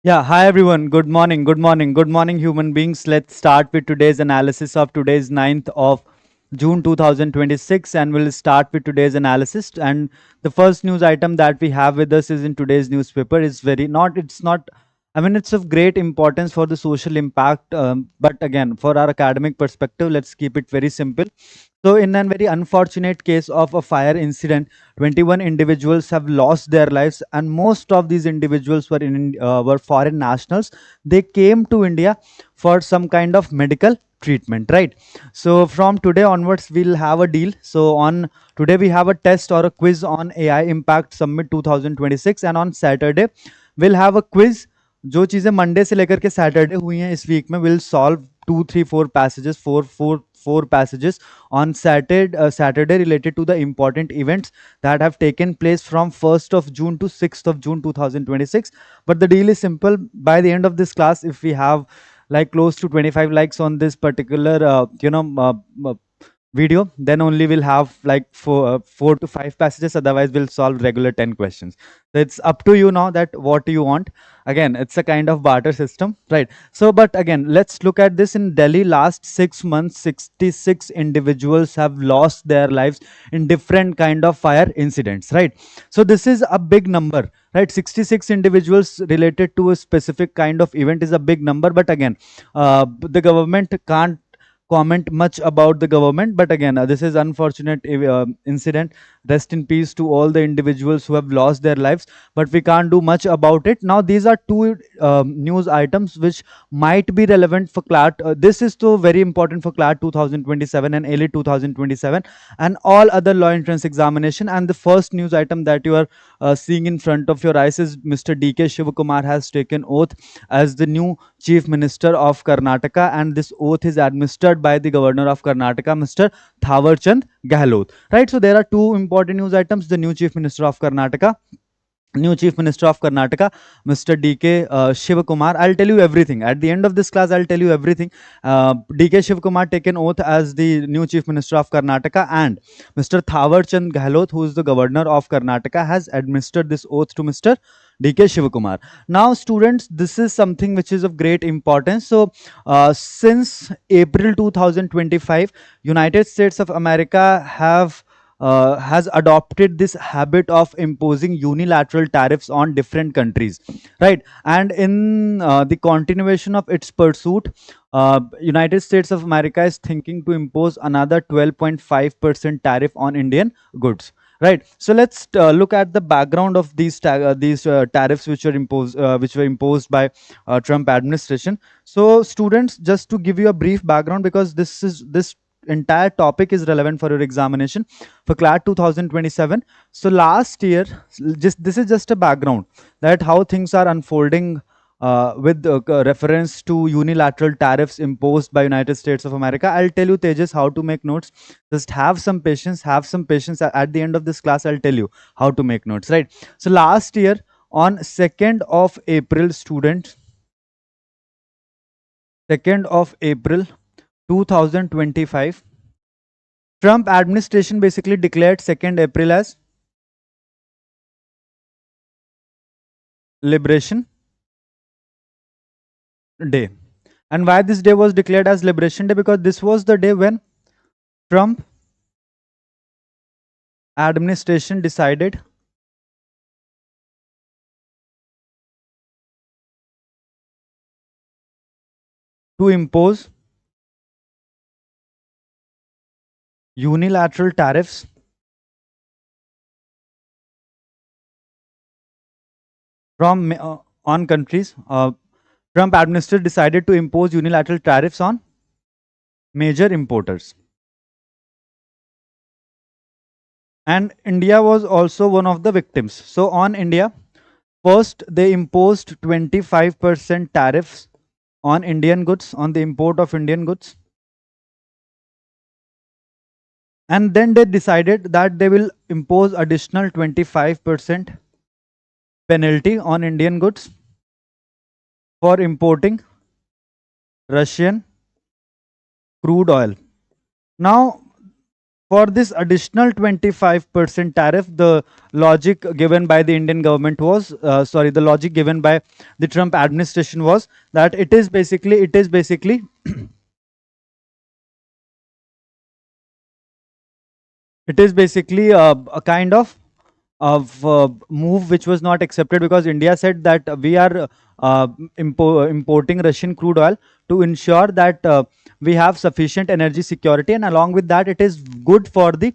Yeah, hi everyone. Good morning. Good morning. Good morning, human beings. Let's start with today's analysis of today's 9th of June 2026, and we'll start with today's analysis. And the first news item that we have with us is in today's newspaper. It's not, I mean, it's of great importance for the social impact. But again, for our academic perspective, let's keep it very simple. So, in a very unfortunate case of a fire incident, 21 individuals have lost their lives, and most of these individuals were foreign nationals. They came to India for some kind of medical treatment, right? So, from today onwards, we'll have a deal. So, on today, we have a test or a quiz on AI Impact Summit 2026, and on Saturday, we'll have a quiz. जो चीज़ें Monday से लेकर के Saturday हुई हैं इस week में will solve 2 3 4 passages, four passages on Saturday related to the important events that have taken place from 1st of June to 6th of June 2026. But the deal is simple. By the end of this class, if we have like close to 25 likes on this particular video, then only we'll have like 4 to 5 passages. Otherwise, we'll solve regular 10 questions. So it's up to you now that what do you want. Again, it's a kind of barter system, right? So, but again, let's look at this. In Delhi, last 6 months, 66 individuals have lost their lives in different kind of fire incidents, right? So this is a big number, right? 66 individuals related to a specific kind of event is a big number. But again, the government can't comment much about the government. But again, this is unfortunate incident. Rest in peace to all the individuals who have lost their lives, but we can't do much about it. Now these are two news items which might be relevant for CLAT. This is so very important for CLAT 2027 and AILET 2027 and all other law entrance examination. And the first news item that you are seeing in front of your eyes is Mr. DK Shivakumar has taken oath as the new Chief Minister of Karnataka, and this oath is administered by the Governor of Karnataka, Mr. Thawarchand Gehlot. Right, so there are two important news items. The new Chief Minister of Karnataka, Mr. DK Shivakumar. I'll tell you everything. At the end of this class, I'll tell you everything. DK Shivakumar taken oath as the new Chief Minister of Karnataka, and Mr. Thawarchand Gehlot, who is the Governor of Karnataka, has administered this oath to Mr. DK Shivakumar. Now, students, this is something which is of great importance. So, since April 2025, United States of America has adopted this habit of imposing unilateral tariffs on different countries, right? And in the continuation of its pursuit, United States of America is thinking to impose another 12.5% tariff on Indian goods. Right. So let's look at the background of these tariffs which were imposed by Trump administration. So, students, just to give you a brief background, because this entire topic is relevant for your examination for CLAT 2027. So last year, just this is just a background that how things are unfolding with reference to unilateral tariffs imposed by United States of America. I'll tell you, Tejas, how to make notes. Just have some patience. Have some patience. At the end of this class, I'll tell you how to make notes. Right. So last year on 2nd of April, students, 2nd of April 2025, Trump administration basically declared 2nd April as Liberation Day. And why this day was declared as Liberation Day? Because this was the day when Trump administration decided to impose unilateral tariffs from on countries. Trump administration decided to impose unilateral tariffs on major importers. And India was also one of the victims. So on India, first they imposed 25% tariffs on Indian goods, on the import of Indian goods. And then they decided that they will impose additional 25% penalty on Indian goods for importing Russian crude oil. Now, For this additional 25% tariff, the logic given by the Indian government was, the logic given by the Trump administration was that it is basically a kind of move which was not accepted, because India said that we are importing Russian crude oil to ensure that we have sufficient energy security, and along with that, it is good for the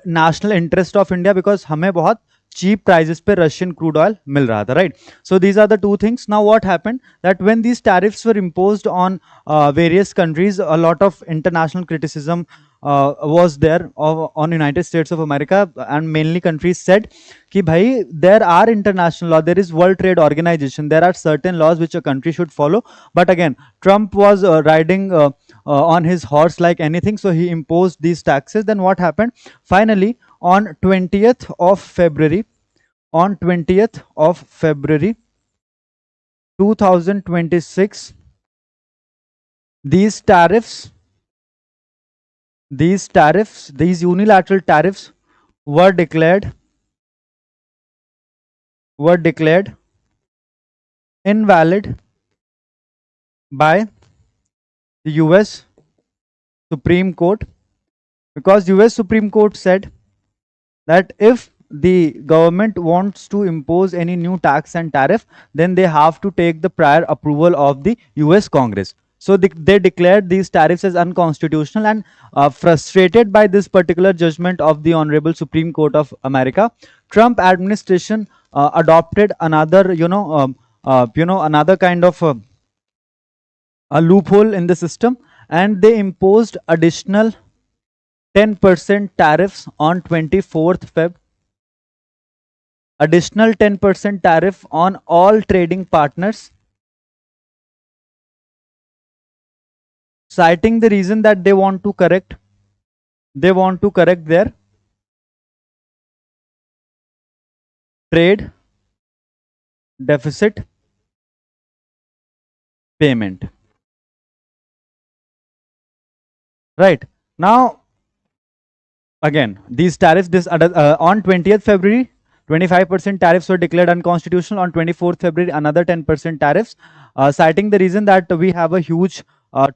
national interest of India, because हमें बहुत cheap prices पे Russian crude oil मिल रहा था, right? So these are the two things. Now what happened, that when these tariffs were imposed on various countries, a lot of international criticism was there on United States of America, and mainly countries said कि भाई, there are international law, there is World Trade Organization, there are certain laws which a country should follow. But again, Trump was riding on his horse like anything, so he imposed these taxes. Then what happened? Finally, on 20th of February, on 20th of February 2026, these tariffs, these unilateral tariffs were declared invalid by the US Supreme Court, because US Supreme Court said that if the government wants to impose any new tax and tariff, then they have to take the prior approval of the US Congress. So they declared these tariffs as unconstitutional, and frustrated by this particular judgment of the Honorable Supreme Court of America, Trump administration adopted another, another kind of a loophole in the system, and they imposed additional 10% tariffs on 24th Feb, additional 10% tariff on all trading partners, citing the reason that they want to correct their trade deficit payment. Right. Now, again, these tariffs, on 20th February, 25% tariffs were declared unconstitutional. On 24th February, another 10% tariffs, citing the reason that we have a huge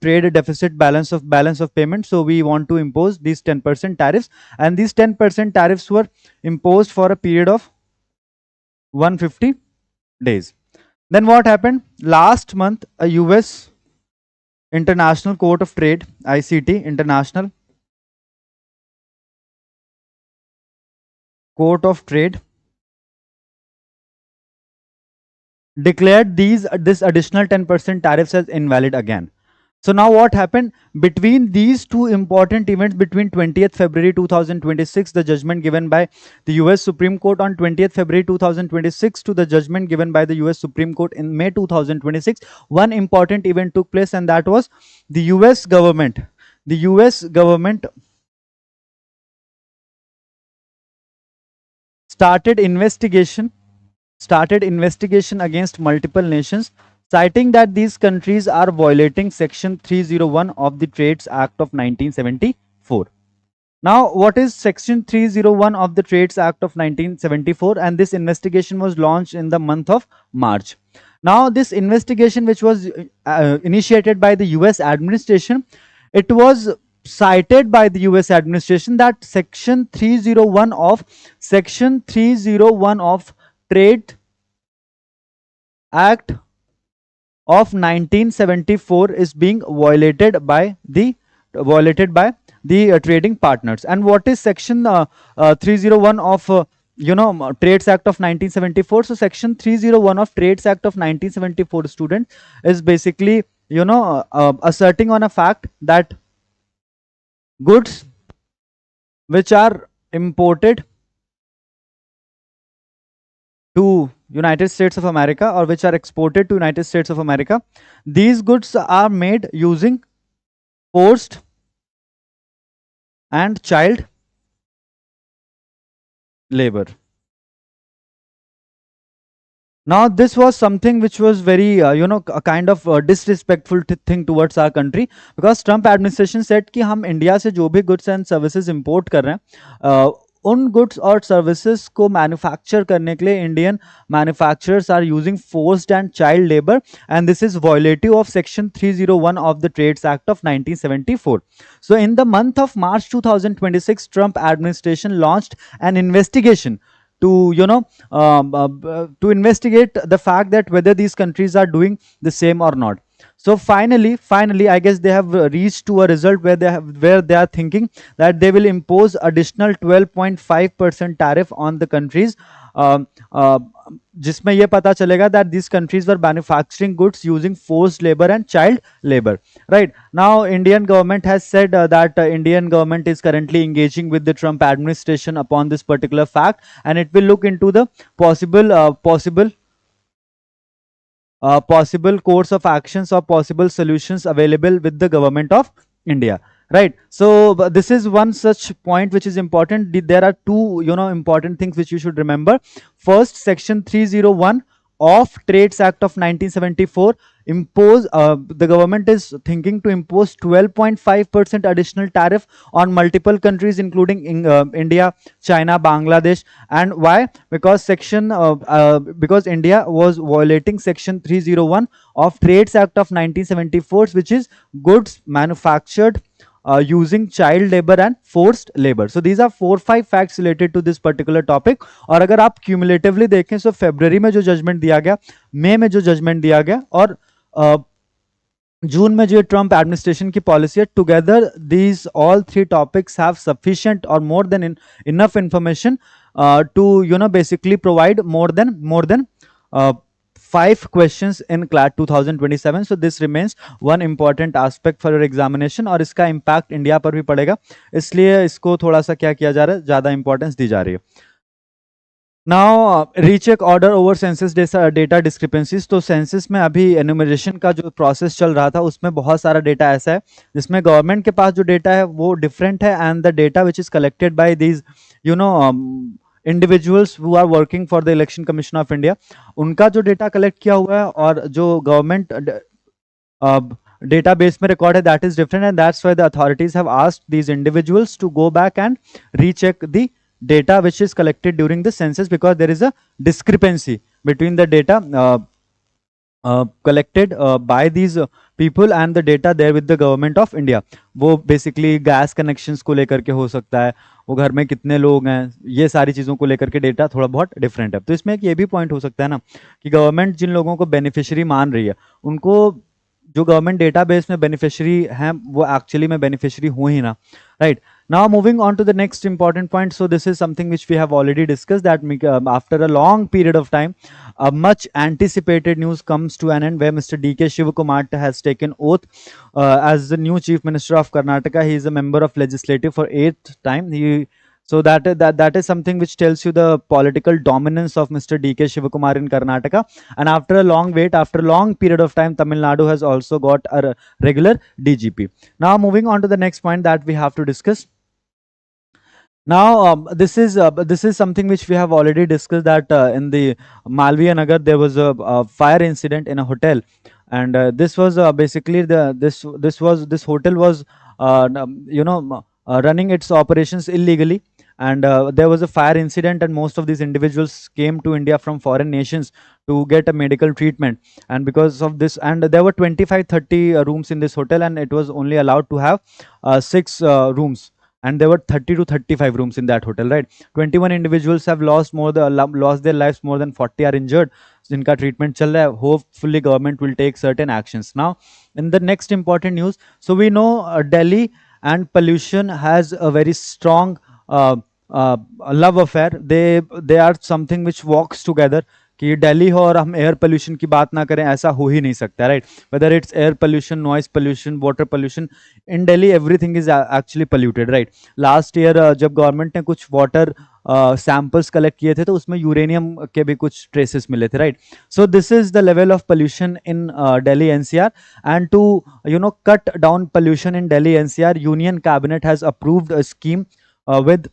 trade deficit balance of payment. So we want to impose these 10% tariffs, and these 10% tariffs were imposed for a period of 150 days. Then what happened? Last month, a US International Court of Trade, ICT, International Court of Trade, declared this additional 10% tariffs as invalid again. So now what happened? Between these two important events, between 20th February 2026, the judgment given by the US Supreme Court on 20th February 2026, to the judgment given by the US Supreme Court in May 2026, one important event took place, and that was the US government started investigation against multiple nations, citing that these countries are violating Section 301 of the Trades Act of 1974. Now, what is Section 301 of the Trades Act of 1974? And this investigation was launched in the month of March. Now, this investigation, which was initiated by the US administration, it was cited by the US administration that Section 301 of Trade Act of 1974 is being violated by the trading partners. And what is Section 301 of Trades Act of 1974? So Section 301 of Trades Act of 1974, student, is basically asserting on a fact that goods which are imported to United States of America, or which are exported to United States of America, these goods are made using forced and child labor. Now, this was something which was very, a kind of disrespectful thing towards our country, because Trump administration said कि हम India से जो भी goods and services import कर रहे हैं, उन goods और services को manufacture करने के लिए Indian manufacturers are using forced and child labor, and this is violative of Section 301 of the Trades Act of 1974. So, in the month of March 2026, Trump administration launched an investigation to to investigate the fact that whether these countries are doing the same or not. So finally I guess they have reached to a result where they are thinking that they will impose additional 12.5% tariff on the countries, um, uh, जिसमें ये पता चलेगा that these countries were manufacturing goods using forced labor and child labor. Right now, Indian government has said that Indian government is currently engaging with the Trump administration upon this particular fact, and it will look into the possible course of actions or possible solutions available with the government of India. Right. So this is one such point which is important. There are two, important things which you should remember. First, Section 301 of Trades Act of 1974 the government is thinking to impose 12.5% additional tariff on multiple countries, including India, China, Bangladesh. And why? Because India was violating Section 301 of Trades Act of 1974, which is goods manufactured using child labor and forced labor. So these are 4-5 facts related to this particular topic. और अगर आप cumulatively देखें, so February में जो judgment दिया गया, May में जो judgment दिया गया, और जून में जो ट्रम्प एडमिनिस्ट्रेशन की पॉलिसी है, together these all three topics have sufficient और more than enough information to basically provide more than 5 questions in CLAT 2027. So this remains one important aspect for your examination, और इसका impact India पर भी पड़ेगा, इसलिए इसको थोड़ा सा क्या किया जा रहा है, ज़्यादा इंपॉर्टेंस दी जा रही है. Now recheck order over census data discrepancies. तो सेंसस में अभी एनुमरेशन का जो प्रोसेस चल रहा था, उसमें बहुत सारा डेटा ऐसा है जिसमें गवर्नमेंट के पास जो डेटा है वो डिफरेंट है, and the data which is collected by these individuals who are working for the election commission of India, उनका जो डेटा कलेक्ट किया हुआ है और जो गवर्नमेंट डेटाबेस में रिकॉर्ड है, that is different, and that's why the authorities have asked these individuals to go back and recheck the data which is collected during the census, because there is a discrepancy between the data collected by these people and the data there with the government of India. वो basically gas connections को लेकर के हो सकता है, वो घर में कितने लोग हैं, ये सारी चीज़ों को लेकर के डेटा थोड़ा बहुत डिफरेंट है. तो इसमें एक ये भी पॉइंट हो सकता है ना कि गवर्नमेंट जिन लोगों को बेनिफिशियरी मान रही है, उनको जो गवर्नमेंट डेटाबेस में बेनिफिशियरी हैं वो एक्चुअली में बेनिफिशियरी हो ही ना. Right. Now moving on to the next important point. So this is something which we have already discussed, that after a long period of time, a much anticipated news comes to an end, where Mr. D.K. Shivakumar has taken oath as the new Chief Minister of Karnataka. He is a member of legislative for 8th time. So that is something which tells you the political dominance of Mr. D.K. Shivakumar in Karnataka. And after a long wait, after a long period of time, Tamil Nadu has also got a regular DGP. Now moving on to the next point that we have to discuss. Now this is something which we have already discussed, that in the Malviya Nagar there was a fire incident in a hotel, and this was basically this hotel was running its operations illegally, and there was a fire incident, and most of these individuals came to India from foreign nations to get a medical treatment, and because of this, and there were 25-30 rooms in this hotel, and it was only allowed to have 6 rooms, and there were 30 to 35 rooms in that hotel. Right. 21 individuals have lost their lives, more than 40 are injured, जिनका treatment चल रहा है. Hopefully government will take certain actions. Now in the next important news, so we know Delhi and pollution has a very strong love affair. They are something which walks together. कि दिल्ली हो और हम air pollution की बात ना करें, ऐसा हो ही नहीं सकता. Right. Whether it's air pollution, noise pollution, water pollution, in Delhi everything is actually polluted. Right. Last year जब गवर्नमेंट ने कुछ वाटर सैंपल्स कलेक्ट किए थे, तो उसमें यूरेनियम के भी कुछ ट्रेसेस मिले थे. Right. So this is the level of pollution in Delhi NCR, and to cut down pollution in Delhi NCR, Union Cabinet has approved a scheme with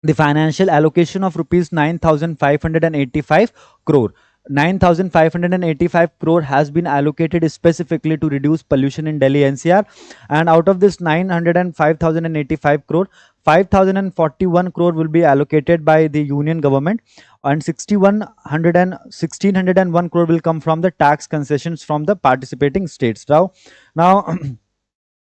the financial allocation of rupees 9,585 crore. 9,585 crore has been allocated specifically to reduce pollution in Delhi NCR, and out of this 905,085 crore, 5,041 crore will be allocated by the union government, and 1601 crore will come from the tax concessions from the participating states. Now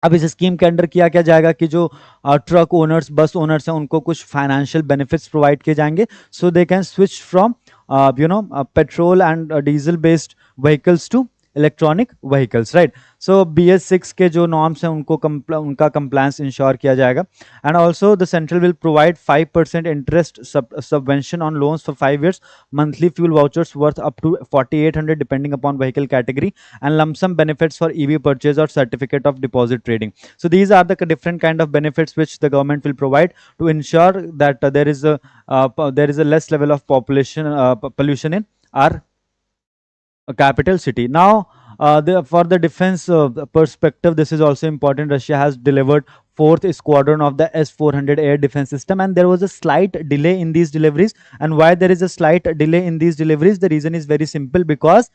अब इस scheme के under किया क्या जाएगा कि जो truck owners, बस owners हैं, उनको कुछ फाइनेंशियल बेनिफिट्स प्रोवाइड किए जाएंगे, so they can switch from petrol and diesel based vehicles to electronic vehicles, right. So BS6 के जो नॉर्म्स हैं उनको उनका कंप्लायंस इंश्योर किया जाएगा. And also the central will provide 5% interest subvention on loans for 5 years, monthly fuel vouchers worth up to 4,800 depending upon vehicle category, and lump sum benefits for EV purchase or certificate of deposit trading. So these are the different kind of benefits which the government will provide to ensure that there is a less level of population pollution in our capital city. Now, for the defense perspective, this is also important. Russia has delivered fourth squadron of the S-400 air defense system, and there was a slight delay in these deliveries. And why there is a slight delay in these deliveries? The reason is very simple, because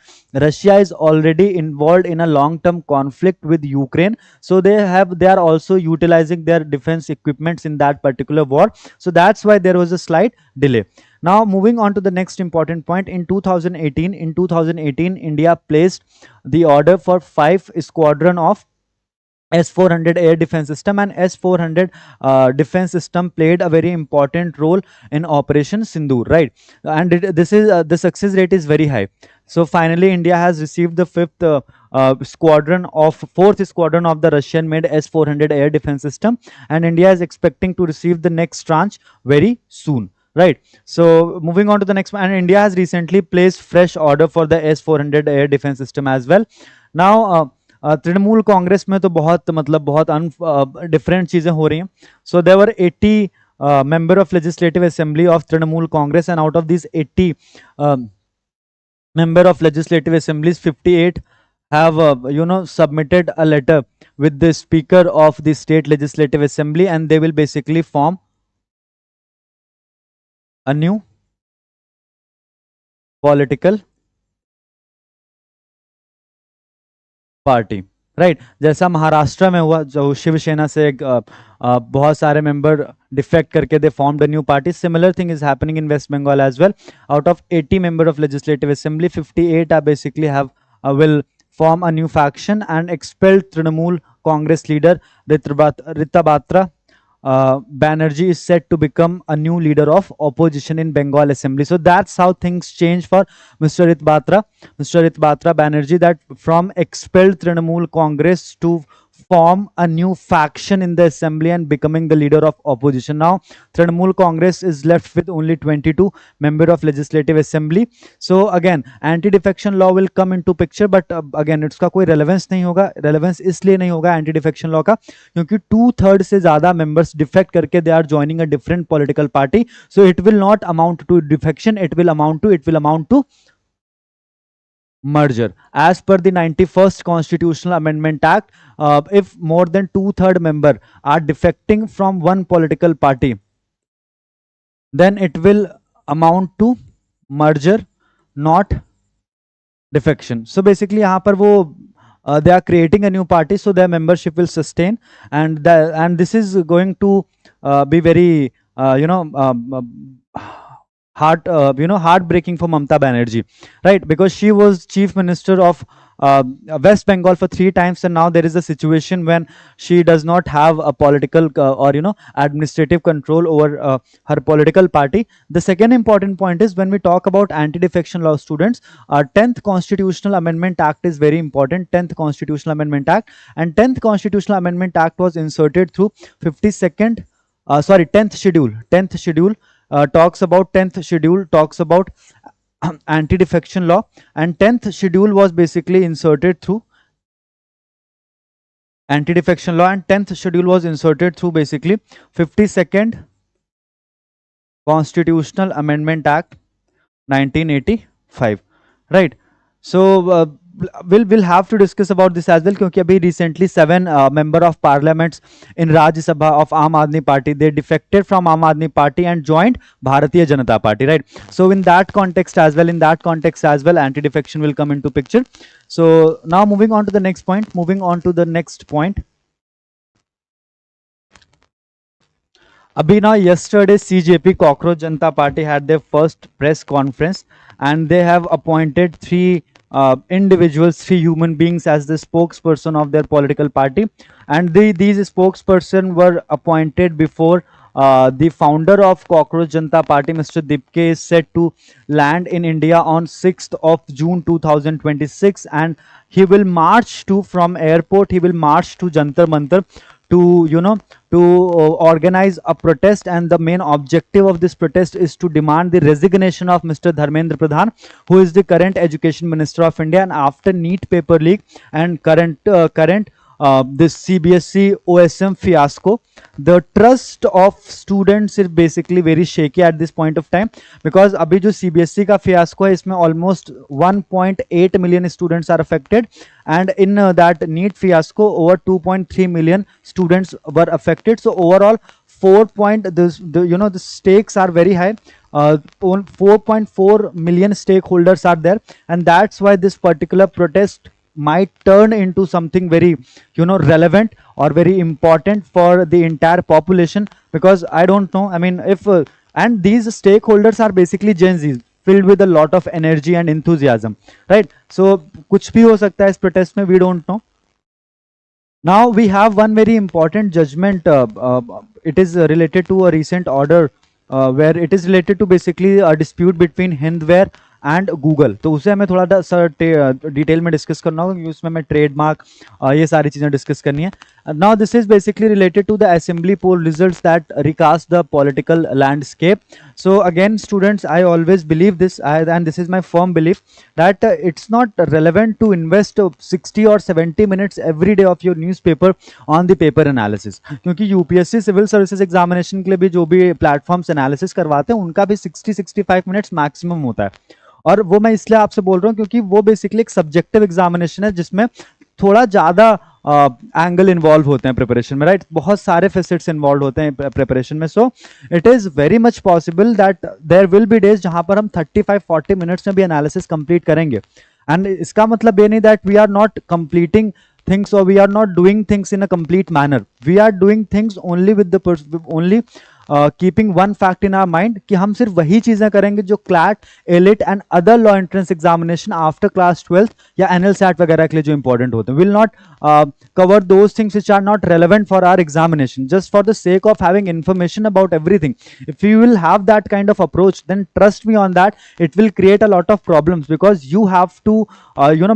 Russia is already involved in a long-term conflict with Ukraine. So they are also utilizing their defense equipments in that particular war. So that's why there was a slight delay. Now, moving on to the next important point, in 2018, India placed the order for 5 squadron of S-400 air defense system, and S-400 defense system played a very important role in Operation Sindoor, right? And the success rate is very high. So finally, India has received the fourth squadron of the Russian-made S-400 air defense system, and India is expecting to receive the next tranche very soon. Right. So moving on to the next one, and India has recently placed fresh order for the S-400 air defense system as well. Now, Trinamool Congress में तो बहुत different चीजें हो रही हैं. So there were 80 member of legislative assembly of Trinamool Congress, and out of these 80 member of legislative assemblies, 58 have submitted a letter with the speaker of the state legislative assembly, and they will basically form a new political party, right. जैसा महाराष्ट्र में हुआ, जो शिवसेना से बहुत सारे member defect करके they formed a new party. Similar thing is happening in West Bengal as well. Out of 80 member of legislative assembly, 58 are basically have will form a new faction and expelled Trinamool Congress leader Rita Batra Banerjee is set to become a new leader of opposition in Bengal Assembly. So that's how things change for Mr. Rit Batra Banerjee, that from expelled Trinamool Congress to form a new faction in the assembly and becoming the leader of opposition. Now, Trinamool Congress is left with only 22 member of legislative assembly. So again, anti-defection law will come into picture, but again, इसका कोई relevance नहीं होगा. Relevance इसलिए नहीं होगा anti-defection law का, क्योंकि 2/3 से ज़्यादा members defect करके they are joining a different political party. So it will not amount to defection. It will amount to merger. As per the 91st Constitutional Amendment Act, if more than 2/3 member are defecting from one political party, then it will amount to merger, not defection. So basically, यहाँ पर वो they are creating a new party, so their membership will sustain, and this is going to be very heartbreaking for Mamata Banerjee, right? Because she was chief minister of West Bengal for 3 times, and now there is a situation when she does not have a political or administrative control over her political party. The second important point is, when we talk about anti-defection law, students, 10th Constitutional Amendment Act is very important. 10th Constitutional Amendment Act, and 10th Constitutional Amendment Act was inserted through 52nd 10th schedule. 10th schedule talks about anti-defection law, and 10th schedule was basically inserted through anti-defection law, and 10th schedule was inserted through basically 52nd Constitutional Amendment Act 1985, right? So we'll have to discuss about this as well, क्योंकि अभी recently 7 member of parliaments in Rajya Sabha of Aam Aadmi Party, they defected from Aam Aadmi Party and joined Bharatiya Janata Party, right? So in that context as well, anti-defection will come into picture. So now moving on to the next point. Abhina, yesterday CJP, Cockroach Janata Party, had their first press conference, and they have appointed 3 individuals, 3 human beings as the spokesperson of their political party, and these spokesperson were appointed before the founder of Cockroach Janata Party, Mr. Dipke, is set to land in India on 6th of June 2026, and he will march from airport, he will march to Jantar Mantar to organize a protest, and the main objective of this protest is to demand the resignation of Mr. Dharmendra Pradhan, who is the current education minister of India. And after NEET paper leak and current this CBSE OSM fiasco, the trust of students is basically very shaky at this point of time, because abhi jo CBSE ka fiasco hai, isme almost 1.8 million students are affected, and in that NEET fiasco over 2.3 million students were affected. So overall the stakes are very high. 4.4 million stakeholders are there, and that's why this particular protest might turn into something very relevant or very important for the entire population, because I don't know, I mean, if and these stakeholders are basically Gen Zs filled with a lot of energy and enthusiasm, right? So kuch bhi ho sakta hai is protest mein, we don't know. Now we have one very important judgment. It is related to a recent order where it is related to basically a dispute between Hindware and Google. तो उसे हमें थोड़ा सा detail में discuss करना होगा, उसमें हमें ट्रेडमार्क ये सारी चीज़ें डिस्कस करनी है. Now this is basically related to the assembly poll results that recast the political landscape. So again students, I always believe this, and this is my firm belief, that it's not relevant to invest 60 or 70 minutes every day of your newspaper on the paper analysis, क्योंकि UPSC civil services examination के लिए भी जो भी platforms analysis करवाते हैं उनका भी 60-65 मिनट्स मैक्सिमम होता है. और वो मैं इसलिए आपसे बोल रहा हूँ क्योंकि वो बेसिकली एक सब्जेक्टिव एग्जामिनेशन है जिसमें थोड़ा ज़्यादा एंगल इन्वॉल्व होते हैं प्रिपरेशन में, राइट? बहुत सारे फेसेट्स इन्वॉल्व होते हैं प्रिपरेशन में. So it is very much possible that there will be days जहाँ पर हम 35-40 मिनट्स में भी एनालिसिस कंप्लीट करेंगे. एंड इसका मतलब ये नहीं that we are not completing things or we are not doing things in a complete manner. We are doing things only with the keeping one fact in our mind कि हम सिर्फ वही चीजें करेंगे जो CLAT, AILET and other law entrance examination after class 12th या NLSAT वगैरह के लिए जो important होते हैं. We will not cover those things which are not relevant for our examination just for the sake of having information about everything. If you will have that kind of approach, then trust me on that, it will create a lot of problems, because you have to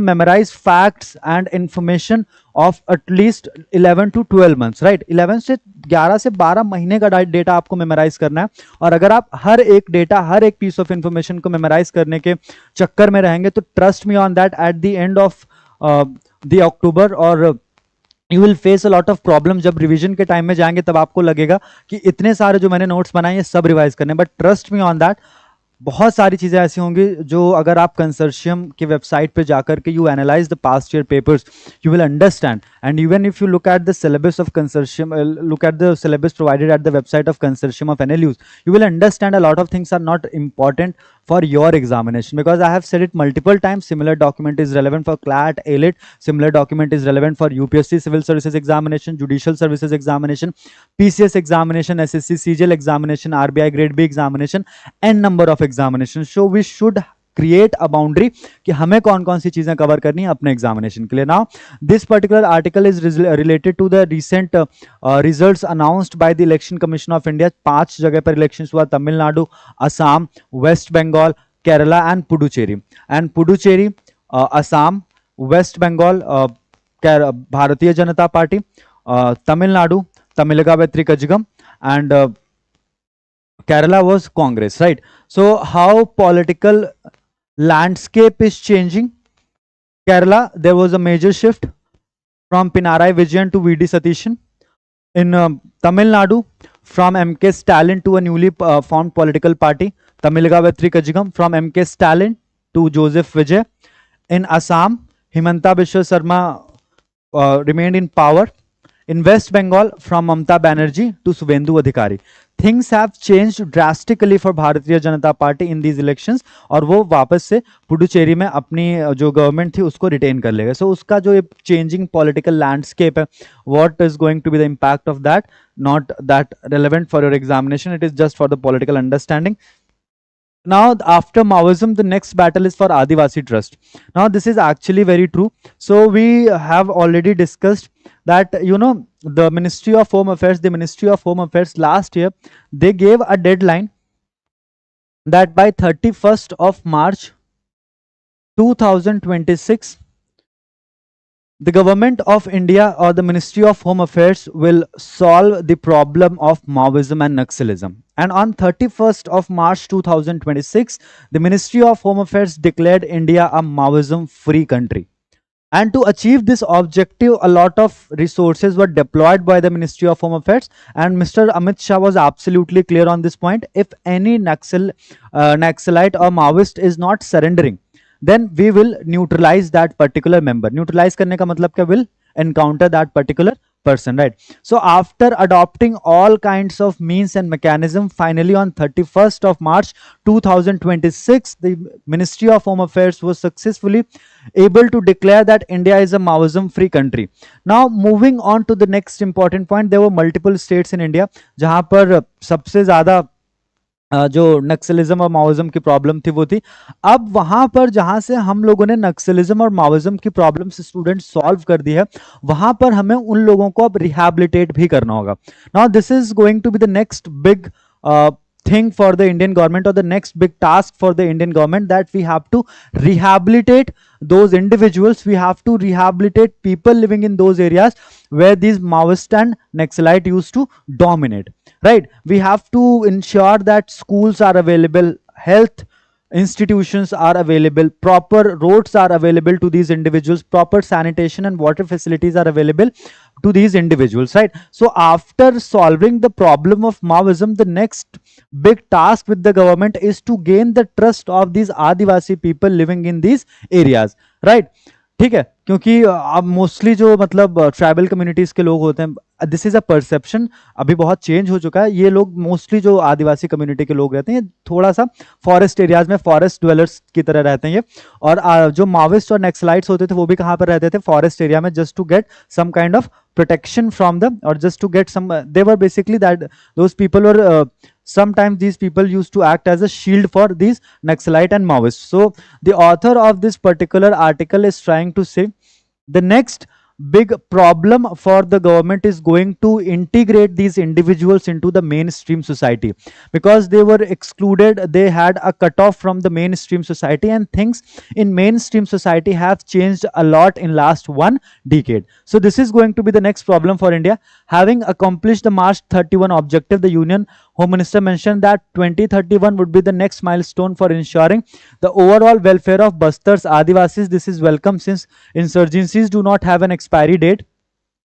memorize facts and information of at least 11 to 12 months, right? 11 से 11 से 12 महीने का data आपको memorise करना है, और अगर आप हर एक डेटा, हर एक पीस ऑफ इंफॉर्मेशन को मेमोराइज करने के चक्कर में रहेंगे तो trust me on that, at the end of the October और you will face a lot of problem. जब रिवीजन के टाइम में जाएंगे तब आपको लगेगा कि इतने सारे जो मैंने नोट्स बनाए ये सब रिवाइज करने, but trust me on that बहुत सारी चीज़ें ऐसी होंगी जो अगर आप कंसोर्शियम की वेबसाइट पे जाकर के you analyse the past year papers, you will understand. And even if you look at the syllabus of consortium, look at the syllabus provided at the website of consortium of NLUs, you will understand a lot of things are not important for your examination, because I have said it multiple times, similar document is relevant for CLAT, AILET, similar document is relevant for UPSC civil services examination, judicial services examination, PCS examination, SSC CGL examination, RBI grade B examination, n number of examinations. So we should create a boundary कि हमें कौन कौन सी चीजें cover करनी है अपने examination के लिए. Now this particular article is related to the recent results announced by the election commission of India. 5 जगह पर इलेक्शंस हुआ, Tamil Nadu, Assam, West Bengal, Kerala and Puducherry. And Puducherry, Assam, West Bengal Bharatiya Janata Party, Tamil Nadu Tamilaga Vettri Kazhagam, and Kerala was Congress, right? So how political landscape is changing? Kerala, there was a major shift from Pinarayi Vijayan to VD Satishan. In Tamil Nadu, from MK Stalin to a newly formed political party, Tamilga Vetrikajigam, from MK Stalin to Joseph Vijay. In Assam, Himanta Biswa Sarma remained in power. In West Bengal, from Mamta Banerjee to Suvendu Adhikari, things have changed drastically for Bharatiya Janata Party in these elections, और वो वापस से पुडुचेरी में अपनी जो government थी उसको retain कर लेगा. So उसका जो चेंजिंग पॉलिटिकल लैंडस्केप है, what is going to be the impact of that, not that relevant for your examination, it is just for the political understanding. Now, after Maoism, the next battle is for Adivasi Trust. Now, this is actually very true. So, we have already discussed that, the Ministry of Home Affairs last year, they gave a deadline that by 31st of March 2026, the government of India or the Ministry of Home Affairs will solve the problem of Maoism and Naxalism. And on 31st of March 2026, the Ministry of Home Affairs declared India a Maoism-free country. And to achieve this objective, a lot of resources were deployed by the Ministry of Home Affairs. And Mr. Amit Shah was absolutely clear on this point. If any Naxalite or Maoist is not surrendering, then we will neutralize that particular member. Neutralize करने का मतलब क्या? Will encounter that particular person, right? So after adopting all kinds of means and mechanism, finally on 31st of March 2026, the Ministry of Home Affairs was successfully able to declare that India is a Maoism-free country. Now moving on to the next important point, there were multiple states in India जहाँ पर सबसे ज़्यादा जो नक्सलिज्म और Maoism की problem थी वो थी. अब वहां पर जहां से हम लोगों ने नक्सलिज्म और माओइज्म की प्रॉब्लम से स्टूडेंट सॉल्व कर दी है, वहां पर हमें उन लोगों को अब रिहैबिलिटेट भी करना होगा. Now this is going to be the next big thing for the Indian government, or the next big task for the Indian government, that we have to rehabilitate those individuals. We have to rehabilitate people living in those areas where these Maoist and Naxalite used to dominate, right? We have to ensure that schools are available, health institutions are available, proper roads are available to these individuals, proper sanitation and water facilities are available to these individuals, right? So after solving the problem of Maoism, the next big task with the government is to gain the trust of these Adivasi people living in these areas, right? ठीक है, क्योंकि अब mostly जो मतलब tribal communities के लोग होते हैं, दिस इज अ परसेप्शन, अभी बहुत चेंज हो चुका है. ये लोग मोस्टली जो आदिवासी कम्युनिटी के लोग रहते हैं, थोड़ा सा फॉरेस्ट एरियाज में फॉरेस्ट ड्वेलर्स की तरह रहते हैं ये. और जो माओइस्ट और नेक्सलाइट्स होते थे वो भी कहाँ पर रहते थे? फॉरेस्ट एरिया में, just to get some kind of protection from them, or just to get some they were basically that those people were sometimes these people used to act as a shield for these Naxalite and Maoists. So the author of this particular article is trying to say the next big problem for the government is going to integrate these individuals into the mainstream society, because they were excluded, they had a cutoff from the mainstream society, and things in mainstream society have changed a lot in last 1 decade. So this is going to be the next problem for India. Having accomplished the March 31 objective, the Union Home Minister mentioned that 2031 would be the next milestone for ensuring the overall welfare of Bastar's Adivasis. This is welcome since insurgencies do not have an expiry date.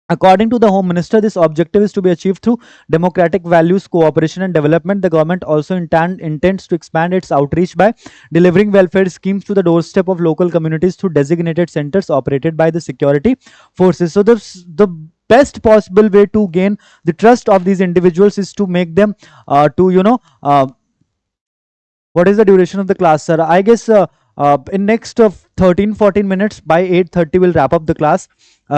According to the Home Minister, this objective is to be achieved through democratic values, cooperation and development. The government also intends to expand its outreach by delivering welfare schemes to the doorstep of local communities through designated centers operated by the security forces. So the best possible way to gain the trust of these individuals is to make them what is the duration of the class, sir? I guess in next 13-14 minutes, by 8:30 we'll wrap up the class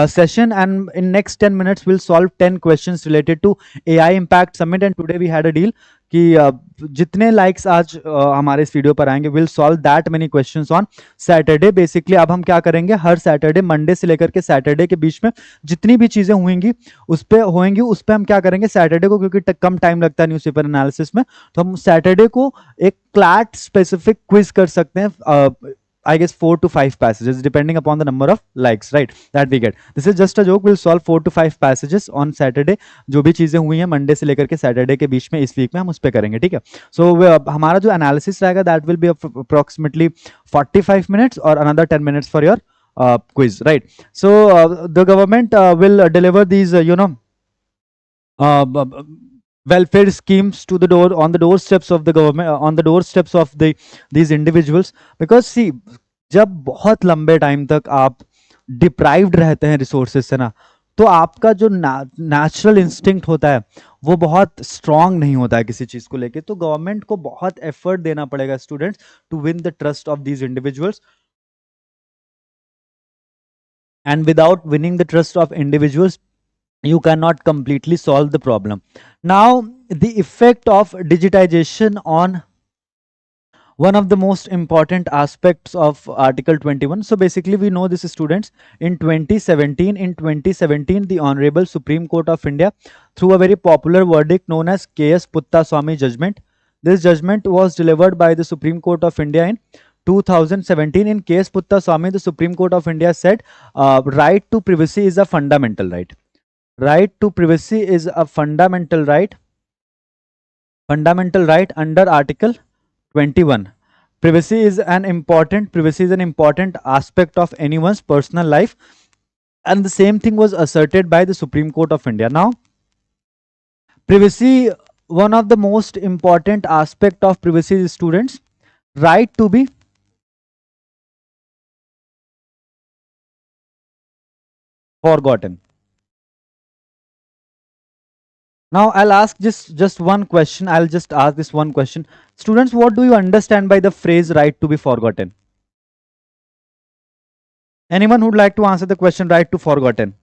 session, and in next 10 minutes we'll solve 10 questions related to AI Impact Summit. And today we had a deal कि जितने likes आज हमारे इस video पर आएंगे, will solve that many questions on Saturday. Basically अब हम क्या करेंगे, हर सैटरडे, मंडे से लेकर के सैटरडे के बीच में जितनी भी चीजें होंगी उस पर हम क्या करेंगे सैटरडे को, क्योंकि कम टाइम लगता है न्यूज़पेपर एनालिसिस में, तो हम सैटरडे को एक क्लैट स्पेसिफिक क्विज कर सकते हैं. I guess 4 to 5 passages depending upon the number of likes, right, that we get. This is just a joke. We'll solve 4 to 5 passages on Saturday. जो भी चीजें हुई हैं मंडे से लेकर के सैटरडे के बीच में इस वीक में हम उस पर करेंगे, ठीक है. सो हमारा जो एनालिसिस रहेगा that will be approximately 45 minutes or another 10 minutes for your quiz, right. So the government will deliver these welfare schemes to the door, on the doorsteps of the government, on the doorsteps of these individuals. Because see, जब बहुत लंबे time तक आप deprived रहते हैं resources से ना, तो आपका जो नेचुरल इंस्टिंक्ट होता है वो बहुत स्ट्रांग नहीं होता है किसी चीज को लेके। तो गवर्नमेंट को बहुत एफर्ट देना पड़ेगा students to win the trust of these individuals, and without winning the trust of individuals you cannot completely solve the problem. Now the effect of digitization on one of the most important aspects of article 21. So basically we know this, students, in 2017 the honorable Supreme Court of India, through a very popular verdict known as KS Puttaswamy judgment, this judgment was delivered by the Supreme Court of India in 2017. In KS Puttaswamy, the Supreme Court of India said right to privacy is a fundamental right. Right to privacy is a fundamental right under article 21. Privacy is an important aspect of anyone's personal life, and the same thing was asserted by the Supreme Court of India. Now privacy, one of the most important aspect of privacy is, students, right to be forgotten. Now I'll ask just one question. I'll just ask this one question. Students, what do you understand by the phrase right to be forgotten? Anyone who'd like to answer the question right to forgotten?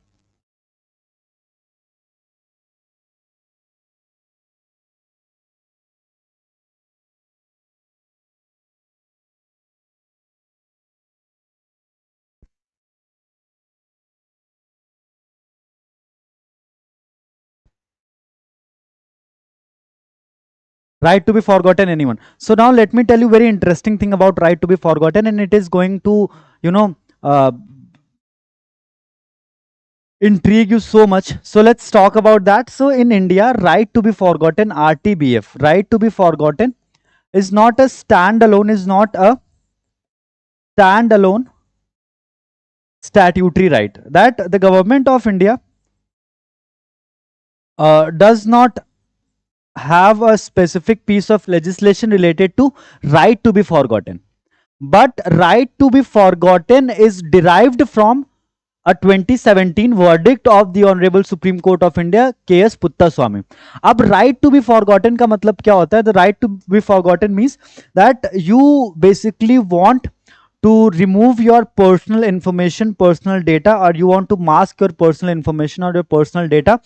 Right to be forgotten, anyone? So now let me tell you very interesting thing about right to be forgotten, and it is going to, you know, intrigue you so much. So let's talk about that. So in India, right to be forgotten, RTBF, right to be forgotten, is not a standalone statutory right that the government of India does not have a specific piece of legislation related to right to be forgotten. But right to be forgotten is derived from a 2017 verdict of the Honorable Supreme Court of India, KS Puttaswamy. अब right to be forgotten का मतलब क्या होता है? The right to be forgotten means that you basically want to remove your personal information, personal data, or you want to mask your personal information or your personal data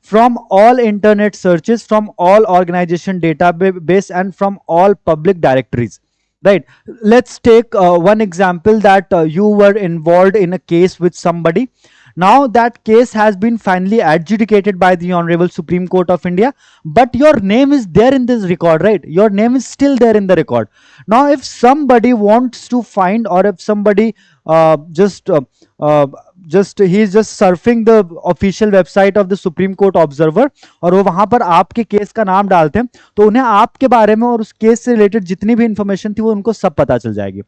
from all internet searches, from all organization database, and from all public directories, right? Let's take one example that you were involved in a case with somebody. Now that case has been finally adjudicated by the Honorable Supreme Court of India, but your name is there in this record, right? Your name is still there in the record. Now if somebody wants to find, or if somebody just he is just surfing the official website of the Supreme Court Observer, और वो वहां पर आपके case का नाम डालते हैं, तो उन्हें आपके बारे में और उस केस से रिलेटेड जितनी भी इंफॉर्मेशन थी वो उनको सब पता चल जाएगी,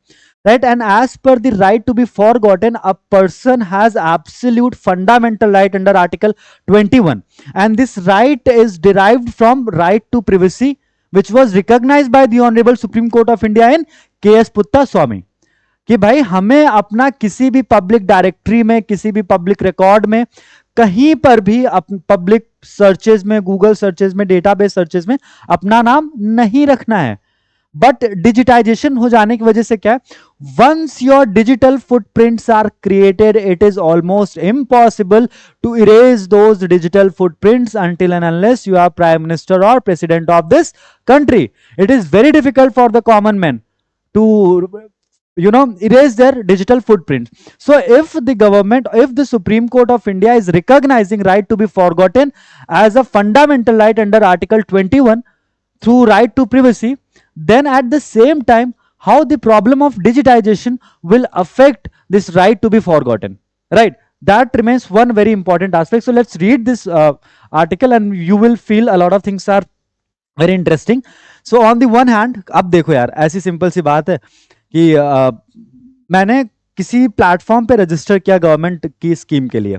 right? And as per the right to be forgotten, a person has absolute fundamental right under article 21, and this right is derived from right to privacy, which was recognized by the Honorable Supreme Court of India in KS Puttaswamy, कि भाई हमें अपना किसी भी public directory में, किसी भी public record में, कहीं पर भी पब्लिक सर्चेज में, गूगल सर्चेज में, डेटाबेस सर्चेज में अपना नाम नहीं रखना है। बट डिजिटाइजेशन हो जाने की वजह से क्या है, once your digital footprints are created, it is almost impossible to erase those digital footprints until and unless you are prime minister or president of this country. It is very difficult for the common man to erase their digital footprint. So if the government, if the Supreme Court of India is recognizing right to be forgotten as a fundamental right under article 21 through right to privacy, then at the same time how the problem of digitization will affect this right to be forgotten, right? That remains one very important aspect. So let's read this article and you will feel a lot of things are very interesting. So on the one hand, अब देखो यार, ऐसी simple सी बात है कि मैंने किसी platform पे रजिस्टर किया गवर्नमेंट की स्कीम के लिए।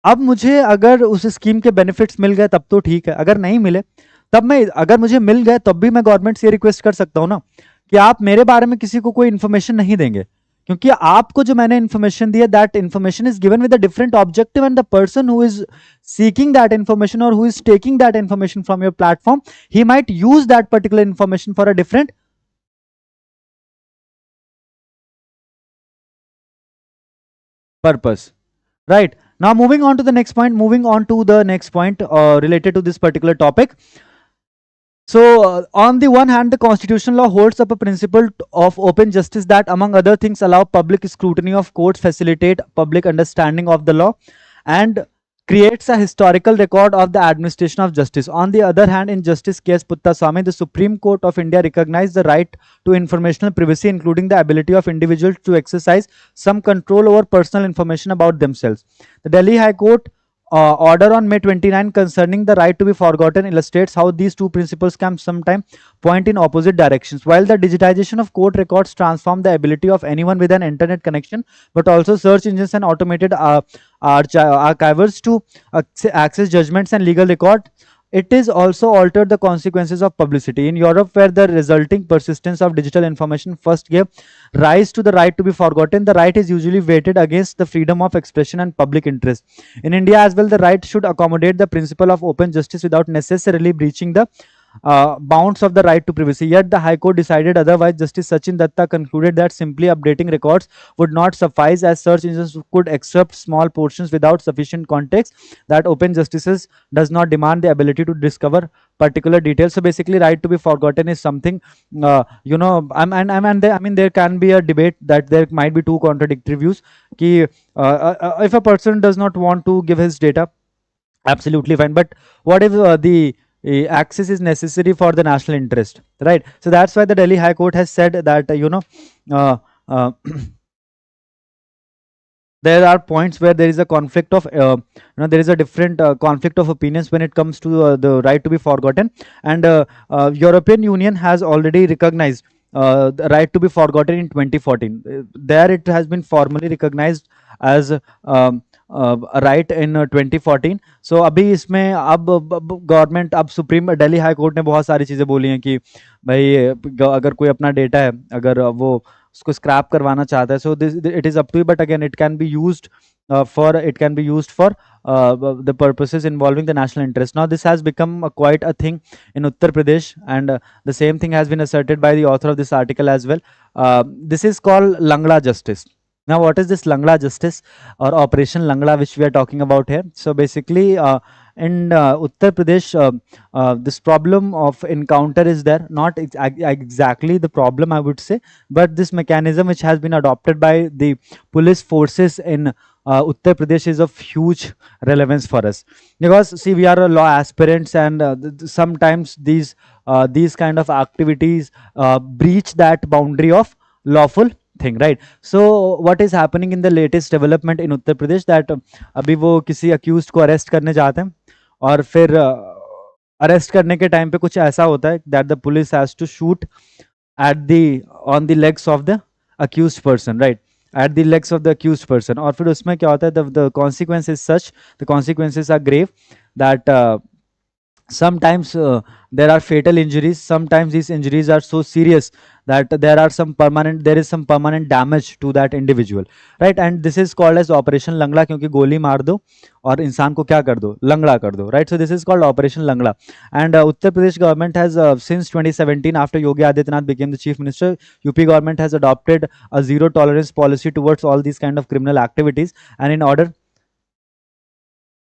अब मुझे अगर उस स्कीम के बेनिफिट्स मिल गए तब तो ठीक है, अगर नहीं मिले तब मैं, अगर मुझे मिल गए तब भी मैं गवर्नमेंट से रिक्वेस्ट कर सकता हूँ ना कि आप मेरे बारे में किसी को कोई इन्फॉर्मेशन नहीं देंगे, क्योंकि आपको जो मैंने इन्फॉर्मेशन दी है, that information is given with a different objective, and the person who is seeking that information or who is taking that information from your platform, he might use that particular information for a different purpose, right? Now moving on to the next point, related to this particular topic. So, on the one hand, the constitutional law holds up a principle of open justice that, among other things, allow public scrutiny of courts, facilitate public understanding of the law, and creates a historical record of the administration of justice. On the other hand, in Justice K.S. Puttaswamy, the Supreme Court of India recognized the right to informational privacy, including the ability of individuals to exercise some control over personal information about themselves. The Delhi High Court order on May 29 concerning the right to be forgotten illustrates how these two principles can sometimes point in opposite directions. While the digitization of court records transform the ability of anyone with an internet connection, but also search engines and automated archivers to access judgments and legal record, it is also altered the consequences of publicity. In Europe, where the resulting persistence of digital information first gave rise to the right to be forgotten, the right is usually weighted against the freedom of expression and public interest. In India as well, the right should accommodate the principle of open justice without necessarily breaching the bounds of the right to privacy. Yet the High Court decided otherwise. Justice Sachin Datta concluded that simply updating records would not suffice, as search engines could extract small portions without sufficient context. That open justices does not demand the ability to discover particular details. So basically, right to be forgotten is something, I mean, there can be a debate that there might be two contradictory views. Ki, if a person does not want to give his data, absolutely fine. But what if the access is necessary for the national interest, right? So that's why the Delhi High Court has said that uh, uh, there are points where there is a conflict of there is a different conflict of opinions when it comes to the right to be forgotten, and European Union has already recognized the right to be forgotten in 2014. There it has been formally recognized as a right in 2014. So अभी इसमें अब government, अब supreme Delhi high court ने बहुत सारी चीज़ें बोली हैं कि भाई अगर कोई अपना डेटा है, अगर वो उसको स्क्रैप करवाना चाहता है, so this it is up to you, but again it can be used for the purposes involving the national interest. Now this has become quite a thing in Uttar Pradesh, and the same thing has been asserted by the author of this article as well. This is called Langla justice. Now what is this Langla justice or Operation Langla which we are talking about here? So basically in Uttar Pradesh, this problem of encounter is there, not exactly the problem I would say, but this mechanism which has been adopted by the police forces in Uttar Pradesh is of huge relevance for us, because see, we are a law aspirants, and sometimes these kind of activities breach that boundary of lawful thing, right? So what is happening in the latest development in Uttar Pradesh, that अभी वो किसी accused को arrest करने जाते हैं, और फिर arrest करने के टाइम पे कुछ ऐसा होता है that the police has to shoot at the on the legs of the accused person, right? At the legs of the accused person, और फिर उसमें क्या होता है, the consequence is such, the consequences are grave, that sometimes there are fatal injuries. Sometimes these injuries are so serious that there is some permanent damage to that individual, right? And this is called as Operation Langla, क्योंकि गोली मार दो और इंसान को क्या कर दो, लंगड़ा कर दो, right? So this is called Operation Langla, and Uttar Pradesh government has since 2017, after Yogi Adityanath became the chief minister, UP government has adopted a zero tolerance policy towards all these kind of criminal activities. And in order,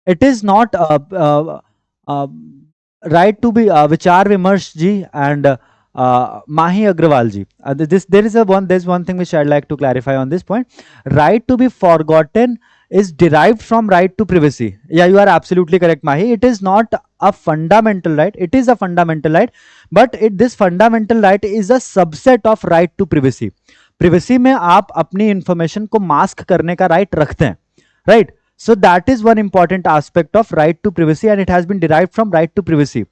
it is not uh, right to be Vichar Vimarsh ji and Mahi Agrawal ji. There's one thing which I'd like to clarify on this point. Right to be forgotten is derived from right to privacy. Yeah, you are absolutely correct, Mahi. It is not a fundamental right. It is a fundamental right, but this fundamental right is a subset of right to privacy. Privacy में आप अपनी information को mask करने का right रखते हैं, right? So that is one important aspect of right to privacy, and it has been derived from right to privacy.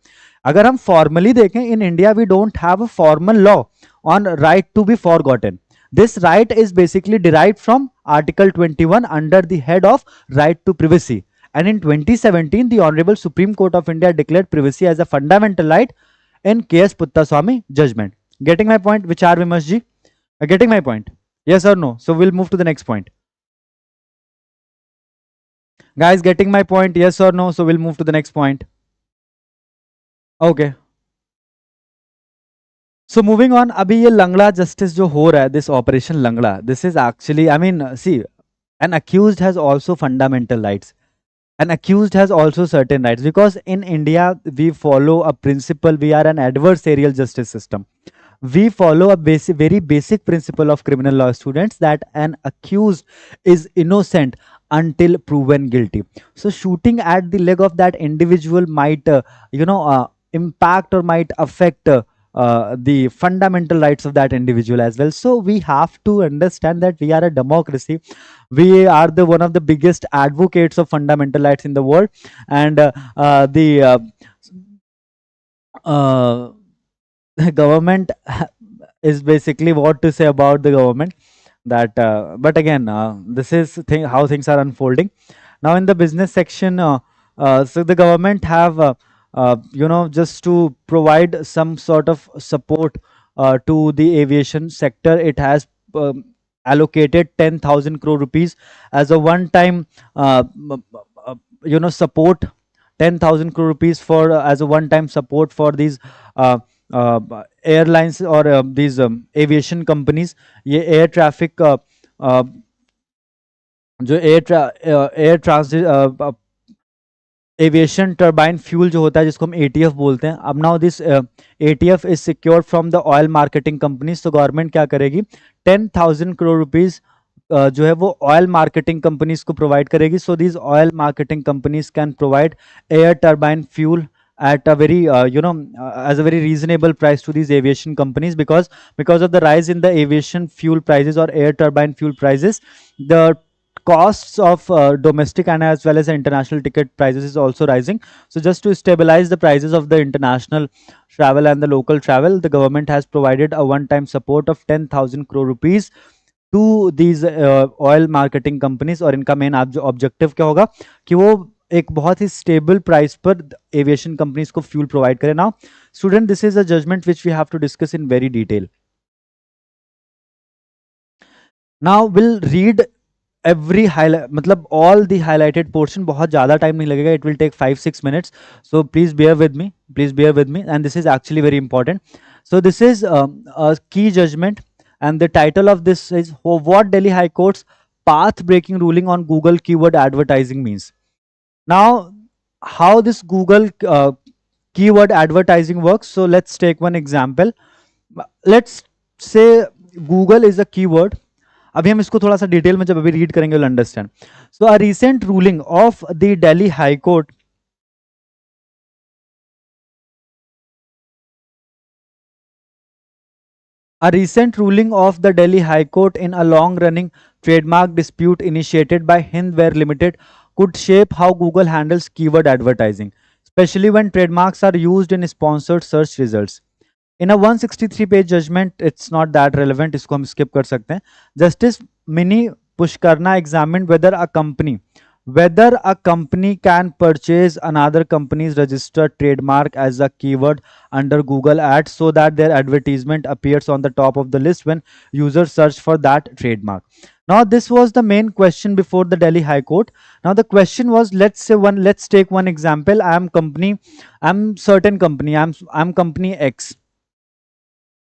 अगर हम formally देखें, in India we don't have a formal law on right to be forgotten. This right is basically derived from Article 21 under the head of right to privacy. And in 2017, the Honorable Supreme Court of India declared privacy as a fundamental right in K.S. Puttaswamy judgment. Getting my point, Vichar Vimash ji? Getting my point? Yes or no? So we'll move to the next point. Guys, getting my point? Yes or no? So we'll move to the next point. Okay. So moving on, अभी ये लंगड़ा justice जो हो रहा है, this operation लंगड़ा, this is actually, I mean, see, an accused has also fundamental rights. An accused has also certain rights, because in India we follow a principle. We are an adversarial justice system. We follow a very basic principle of criminal law, students, that an accused is innocent until proven guilty. So shooting at the leg of that individual might impact or might affect the fundamental rights of that individual as well. So we have to understand that we are a democracy. We are the one of the biggest advocates of fundamental rights in the world. And the uh, government is basically, what to say about the government, that but again, this is how things are unfolding now in the business section. So the government have just to provide some sort of support to the aviation sector, it has allocated 10,000 crore rupees as a one time support. 10,000 crore rupees for as a one time support for these uh, airlines or these aviation companies. ये air traffic जो air ट्रांसि aviation turbine fuel जो होता है, जिसको हम ETF बोलते हैं, अब now this ETF is secured from the oil marketing companies. तो गवर्नमेंट क्या करेगी, 10,000 crore रुपीज जो है वो ऑयल मार्केटिंग कंपनीज को प्रोवाइड करेगी. So these oil marketing companies can provide air turbine fuel at a very as a very reasonable price to these aviation companies, because of the rise in the aviation fuel prices or air turbine fuel prices, the costs of domestic and as well as the international ticket prices is also rising. So just to stabilize the prices of the international travel and the local travel, the government has provided a one time support of 10,000 crore rupees to these oil marketing companies. और इनका main objective क्या होगा कि वो एक बहुत ही stable price पर एविएशन कंपनीज को फ्यूल प्रोवाइड करें. Now student, this is a judgment which we have to discuss in very detail. Now will read every highlight, मतलब ऑल दी हाईलाइटेड पोर्शन. बहुत ज़्यादा टाइम नहीं लगेगा, it will take 5-6 minutes. So please bear with me, please bear with me, and this is actually very important. So this is a key judgment, and the title of this is what Delhi High Court's path breaking ruling on Google keyword advertising means. Now, how this Google keyword advertising works, so let's take one example. Let's say Google is a keyword. अभी हम इसको थोड़ा सा detail में जब अभी read करेंगे, we'll understand. So a recent ruling of the Delhi High Court A recent ruling of the Delhi High Court in a long-running trademark dispute initiated by Hindware Limited could shape how Google handles keyword advertising, especially when trademarks are used in sponsored search results. In a 163-page judgment, it's not that relevant, इसको हम skip कर सकते हैं. Justice Mini Pushkarna examined whether a company can purchase another company's registered trademark as a keyword under Google Ads so that their advertisement appears on the top of the list when users search for that trademark. Now, this was the main question before the Delhi High Court. Now, the question was, let's take one example. I'm certain company, I'm company X,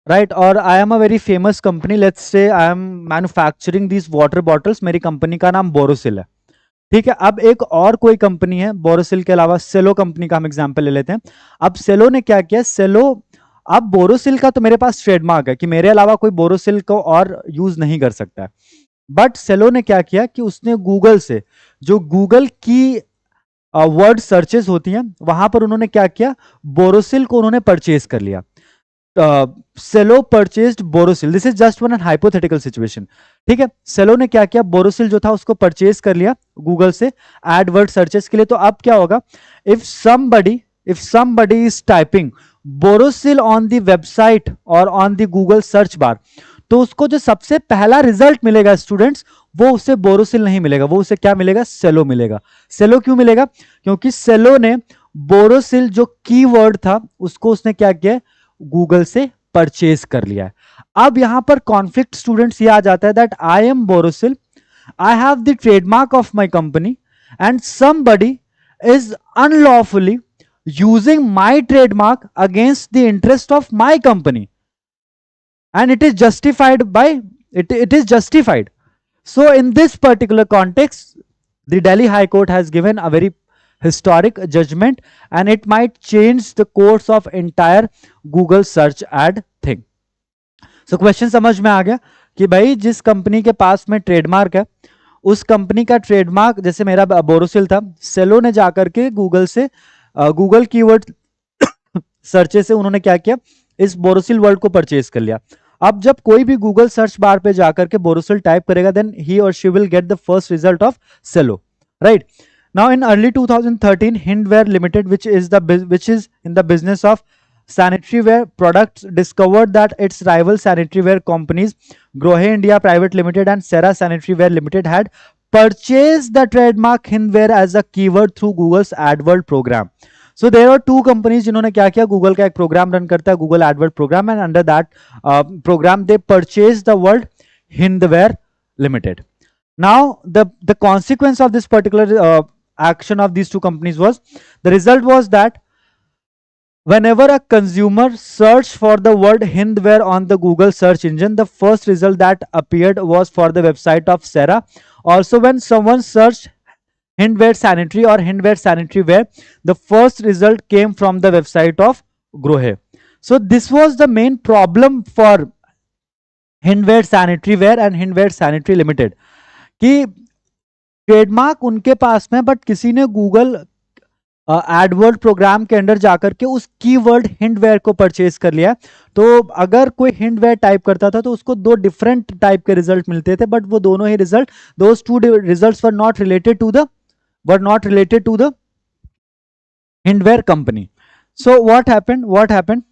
right? Or I am a very famous company. Let's say I am manufacturing these water bottles. मेरी company का नाम बोरोसिल है. ठीक है, अब एक और कोई कंपनी है बोरोसिल के अलावा, सेलो कंपनी का हम एग्जांपल ले लेते हैं. अब सेलो ने क्या किया, सेलो, अब बोरोसिल का तो मेरे पास ट्रेडमार्क है कि मेरे अलावा कोई बोरोसिल को और यूज नहीं कर सकता है. बट सेलो ने क्या किया कि उसने गूगल से, जो गूगल की वर्ड सर्चेस होती हैं, वहां पर उन्होंने क्या किया, बोरोसिल को उन्होंने परचेज कर लिया. Cello purchased Borosil. This is just one hypothetical situation. ठीक है, सेलो ने क्या किया, बोरोसिल जो था उसको परचेज कर लिया गूगल से एडवर्ड सर्चेस के लिए. तो अब क्या होगा, if somebody is typing Borosil on the website और on the Google search bar, तो उसको जो सबसे पहला रिजल्ट मिलेगा स्टूडेंट्स, वो उसे बोरोसिल नहीं मिलेगा, वो उसे क्या मिलेगा, सेलो मिलेगा. सेलो क्यों मिलेगा, क्योंकि सेलो ने बोरोसिल जो कीवर्ड था उसको उसने क्या किया, गूगल से परचेज कर लिया है. अब यहां पर कॉन्फ्लिक्ट स्टूडेंट्स ये आ जाता है that I am Borosil, I have the trademark of my company, and somebody is unlawfully using my trademark against the interest of my company, and it is justified by it is justified. So in this particular context, the Delhi High Court has given a very historic judgment, and it might change the course of entire Google search ad thing. So question समझ में आ गया कि भाई जिस company के पास में trademark है, उस कंपनी का ट्रेडमार्क, जैसे मेरा बोरोसिल था, सेलो ने जाकर के गूगल से गूगल कीवर्ड सर्चे से उन्होंने क्या किया, इस बोरोसिल वर्ड को परचेज कर लिया। अब जब कोई भी गूगल सर्च बार पे जाकर के बोरोसिल टाइप करेगा, देन ही और she will get the first result of Cello, right? Now in early 2013, Hindware Limited, which is in the business of sanitary ware products, discovered that its rival sanitary ware companies Grohe India Private Limited and Serra Sanitary Ware Limited had purchased the trademark Hindware as a keyword through Google's AdWords program. So there are two companies जिन्होंने क्या किया, Google का एक programme run करता है Google AdWord program, and under that program they purchase the word Hindware Limited. Now the consequence of this particular action of these two companies was, the result was that whenever a consumer searched for the word hindware on the Google search engine, the first result that appeared was for the website of Sarah. Also, when someone searched hindware sanitary or hindware sanitary ware, the first result came from the website of Grohe. So this was the main problem for hindware sanitary ware and hindware sanitary limited, कि trademark उनके पास में, but किसी ने Google AdWord programme के अंदर जाकर के उस कीवर्ड हिंडवेयर को परचेज कर लिया। तो अगर कोई हिंडवेयर टाइप करता था तो उसको दो डिफरेंट टाइप के रिजल्ट मिलते थे, बट वो दोनों ही result, those two results were not related to the Hindware company. So what happened?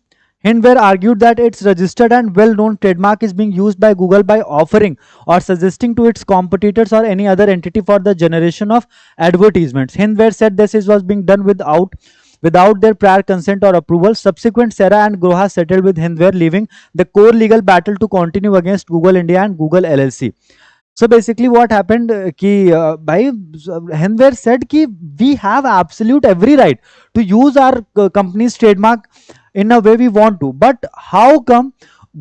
Hindware argued that its registered and well-known trademark is being used by Google by offering or suggesting to its competitors or any other entity for the generation of advertisements. Hindware said was being done without their prior consent or approval. Subsequent, Sarah and Groha settled with Hindware, leaving the core legal battle to continue against Google India and Google LLC. So basically what happened, कि भाई Henware said कि we have absolute every right to use our company's trademark in a way we want to, but how come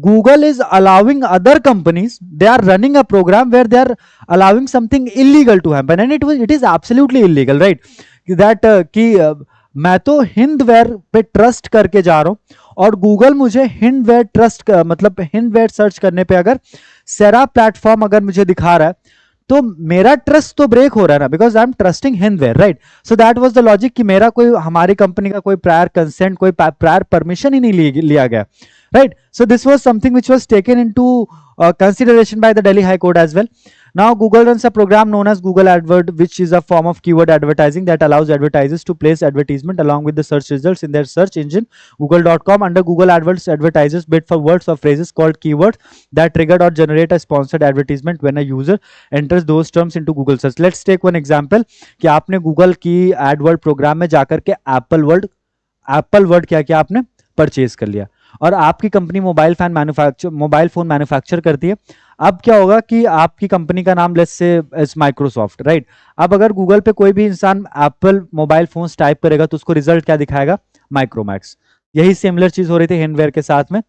Google is allowing other companies, they are running a program where they are allowing something illegal to happen, and it is absolutely illegal, right? that कि मैं तो हिंदवेयर पे trust करके जा रहा हूं और Google मुझे हिंडवेयर ट्रस्ट मतलब हिंडवेयर सर्च करने पे अगर सेरा प्लेटफॉर्म अगर मुझे दिखा रहा है, तो मेरा ट्रस्ट तो ब्रेक हो रहा है ना, because I am trusting Hindware, right? So that was the logic कि मेरा कोई, हमारी कंपनी का कोई प्रायर कंसेंट, कोई प्रायर परमिशन ही नहीं लिया गया, right? So this was something which was taken into consideration by the Delhi High Court as well. Now Google runs a program known as Google AdWord, which is a form of keyword advertising that allows advertisers to place advertisement along with the search results in their search engine google.com. Under Google AdWords, advertisers bid for words or phrases called keywords that trigger or generate a sponsored advertisement when a user enters those terms into Google search. Let's take one example कि आपने Google की AdWord programme में जाकर के Apple word क्या किया, आपने purchase कर लिया, और आपकी कंपनी मोबाइल फोन मैन्युफैक्चर करती है। अब क्या होगा कि आपकी कंपनी का नाम let's say is Microsoft, right? अब अगर गूगल पे कोई भी इंसान एप्पल मोबाइल फोन्स टाइप करेगा तो उसको रिजल्ट क्या दिखाएगा, माइक्रोमैक्स। यही सिमिलर चीज हो रही थी हिंडवेयर के साथ में।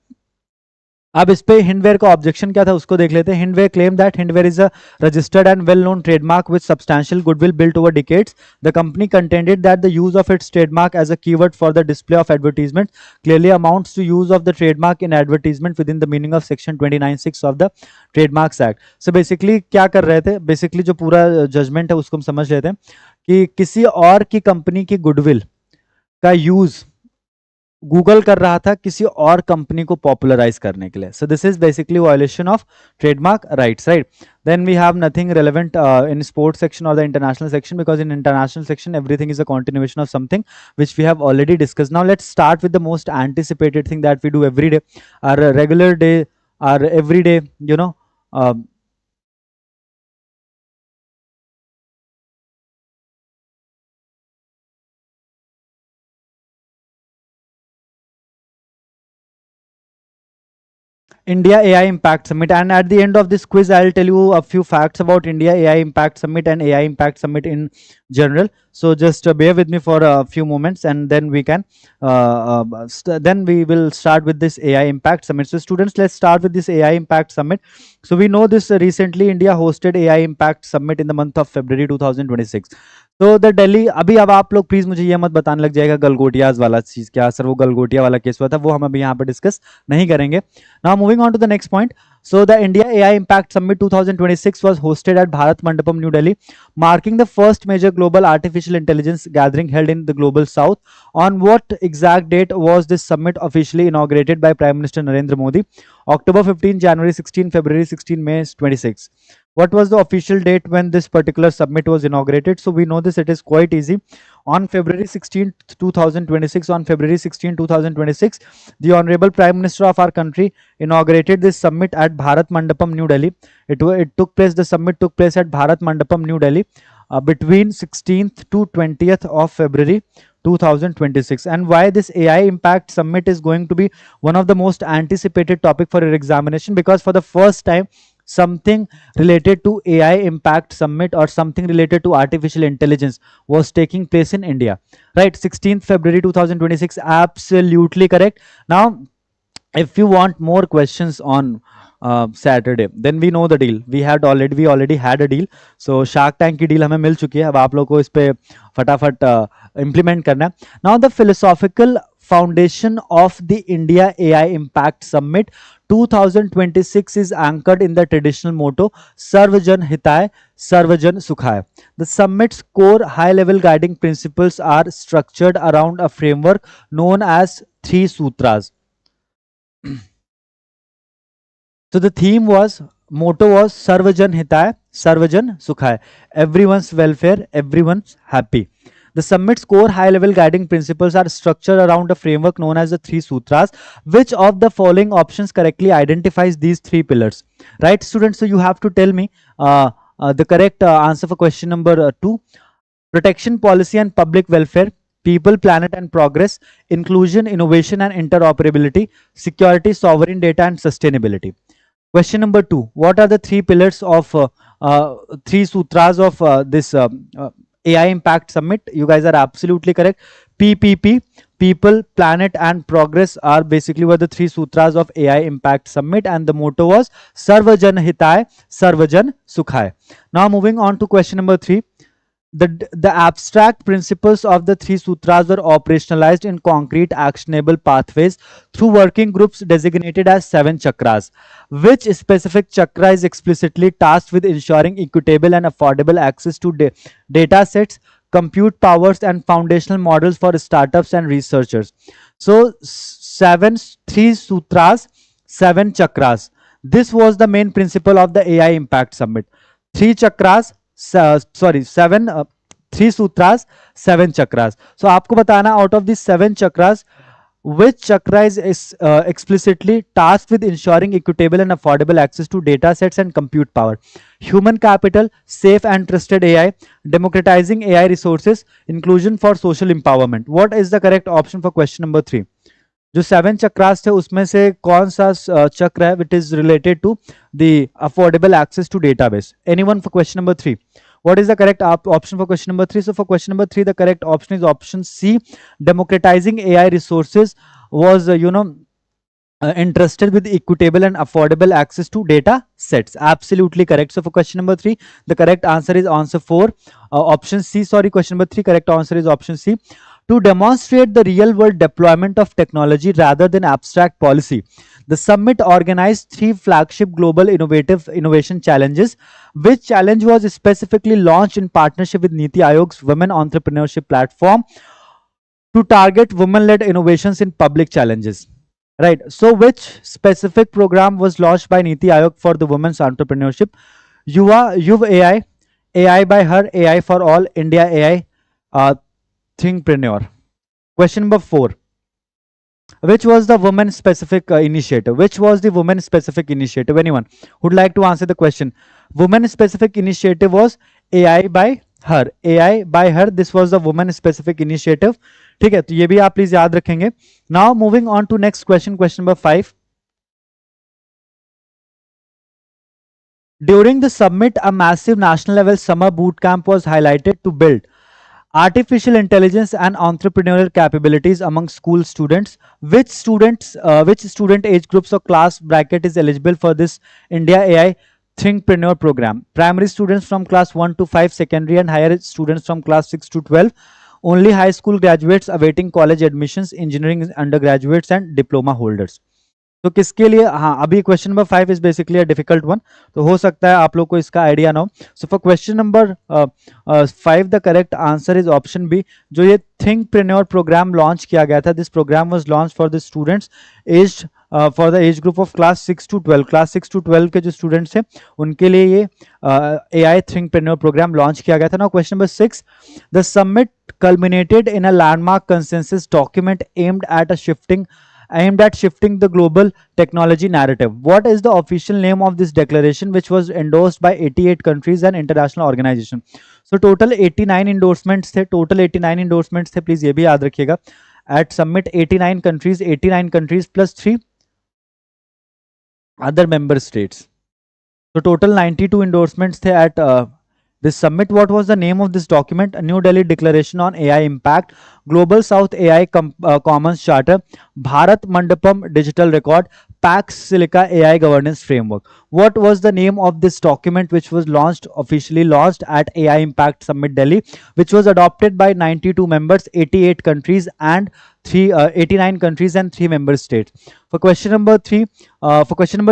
अब इस पे हिंडवेयर का ऑब्जेक्शन क्या था उसको देख लेते हैं। Hindware claim that Hindware is a registered and well known trademark with substantial goodwill built over decades. The company contended that the use of its trademark as a keyword for the display of advertisement clearly amounts to use of the trademark in advertisement within the meaning of section 29(6) of the trademarks act. So basically क्या कर रहे थे, basically जो पूरा judgement है उसको हम समझ लेते हैं कि किसी और की कंपनी की गुडविल का यूज गूगल कर रहा था किसी और कंपनी को पॉपुलराइज करने के लिए। So this is basically violation of trademark rights, right? Then we have nothing relevant in sports section और the international section, because in international section everything is a continuation of something which we have already discussed. Now let's start with the most anticipated thing that we do every day, our regular day, our everyday, uh, India AI Impact Summit. And at the end of this quiz, I'll tell you a few facts about India AI Impact Summit and AI Impact Summit in general. So just bear with me for a few moments, and then we can, then we will start with this AI Impact Summit. So students, let's start with this AI Impact Summit. So we know this recently India hosted AI Impact Summit in the month of February 2026. तो the Delhi, अभी अब आप लोग please मुझे ये मत बताने लग जाएगा गलगोटियाज वाला चीज, क्या सर वो गलगोटिया वाला केस हुआ था, वो हम अभी यहाँ पे डिस्कस नहीं करेंगे. Now moving on to the next point. So the India AI Impact Summit 2026 was hosted at Bharat Mandapam, New Delhi, marking the first major global artificial intelligence gathering held in the global south. On what exact date was this summit officially inaugurated by Prime Minister Narendra Modi? October 15, January 16, February 16, May 26. What was the official date when this particular summit was inaugurated? So we know this, it is quite easy. On February 16, 2026, on February 16, 2026, the Honorable Prime Minister of our country inaugurated this summit at Bharat Mandapam, New Delhi. It took place, the summit took place at Bharat Mandapam, New Delhi, between 16th to 20th of February 2026. And why this AI Impact Summit is going to be one of the most anticipated topic for your examination, because for the first time something related to AI Impact Summit or something related to artificial intelligence was taking place in India. Right, 16th February 2026, absolutely correct. Now, if you want more questions on Saturday, then we know the deal. We already had a deal. So Shark Tank की deal हमें मिल चुकी है. अब आप लोगों को इस पे फटाफट implement करना है. Now the philosophical foundation of the India AI Impact Summit 2026 is anchored in the traditional motto Sarvajan Hitay, Sarvajan Sukhay. The summit's core high-level guiding principles are structured around a framework known as 3 sutras. So the motto was Sarvajan Hitay, Sarvajan Sukhay. Everyone's welfare, everyone's happy. The summit's core high-level guiding principles are structured around a framework known as the 3 sutras. Which of the following options correctly identifies these 3 pillars? Right, students? So you have to tell me the correct answer for question number 2. Protection, policy and public welfare, people, planet and progress, inclusion, innovation and interoperability, security, sovereign data and sustainability. Question number 2. What are the 3 pillars of 3 sutras of this AI Impact Summit? You guys are absolutely correct. PPP, people, planet and progress are basically were the 3 sutras of AI Impact Summit, and the motto was Sarvajan Hitay, Sarvajan Sukhay. Now moving on to question number 3. The abstract principles of the 3 sutras were operationalized in concrete actionable pathways through working groups designated as 7 chakras. Which specific chakra is explicitly tasked with ensuring equitable and affordable access to data sets, compute powers and foundational models for startups and researchers? So 3 sutras, 7 chakras. This was the main principle of the AI Impact Summit. 3 chakras, 3 sutras, 7 chakras. So आपको बताना out of these 7 chakras, which chakra is explicitly tasked with ensuring equitable and affordable access to data sets and compute power? Human capital, safe and trusted AI, democratizing AI resources, inclusion for social empowerment. What is the correct option for question number 3? जो 7 चक्रास थे उसमें से कौन सा चक्र है which is related to the affordable access to database? Anyone for question number 3? What is the correct option for question number 3? So for question number 3, the correct option is option C. Democratizing AI resources was entrusted with equitable and affordable access to data sets. Absolutely correct. So for question number 3, the correct answer is answer 4. Option C. Sorry, question number 3, correct answer is option C. To demonstrate the real-world deployment of technology rather than abstract policy, the summit organized 3 flagship global innovation challenges. Which challenge was specifically launched in partnership with Niti Aayog's Women Entrepreneurship Platform to target women-led innovations in public challenges? Right. So which specific program was launched by Niti Aayog for the women's entrepreneurship? Yuv AI, AI by Her, AI for All, India AI, Thinkpreneur. Question number 4. Which was the women specific initiative? Which was the women specific initiative? Anyone would like to answer the question? Women specific initiative was AI by Her. AI by Her, this was the women specific initiative. ठीक है, तो ये भी आप please याद रखेंगे. Now moving on to next question, question number 5. During the summit, a massive national level summer boot camp was highlighted to build artificial intelligence and entrepreneurial capabilities among school students. Which student age groups or class bracket is eligible for this India AI Thinkpreneur program? Primary students from class 1 to 5, secondary and higher students from class 6 to 12, only high school graduates awaiting college admissions, engineering undergraduates and diploma holders. तो किसके लिए, हाँ, अभी question number 5 is basically a difficult one, तो हो सकता है आप लोग को इसका आइडिया ना हो. So for question number 5 the correct answer is option B. जो ये थिंकप्रेन्योर प्रोग्राम लॉन्च किया गया था, this program was launch for the students as for the age group of class 6 to 12. Class 6 to 12 के जो students हैं उनके लिए ये AI थिंकप्रेन्योर प्रोग्राम लॉन्च किया गया था. Now question number 6, the summit culminated in a landmark consensus document aimed at shifting the global technology narrative. What is the official name of this declaration, which was endorsed by 88 countries and international organizations? So total 89 endorsements थे, please ये भी याद रखिएगा. At summit 89 countries plus 3 other member states. So total 92 endorsements थे at this summit. What was the name of this document? A New Delhi Declaration on AI Impact, Global South AI Commons Charter, Bharat Mandapam Digital Record, Pax Silica AI Governance Framework. What was the name of this document which was officially launched at AI Impact Summit Delhi, which was adopted by 92 members, 88 countries and 89 countries and 3 member states. For question number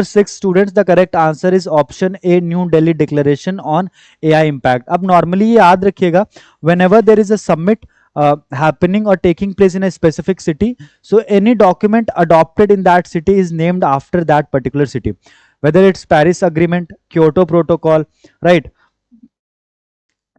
6 students, the correct answer is option A, New Delhi Declaration on AI Impact. अब normally याद रखिएगा, whenever there is a summit happening or taking place in a specific city, so any document adopted in that city is named after that particular city, whether it's Paris Agreement, Kyoto Protocol, right?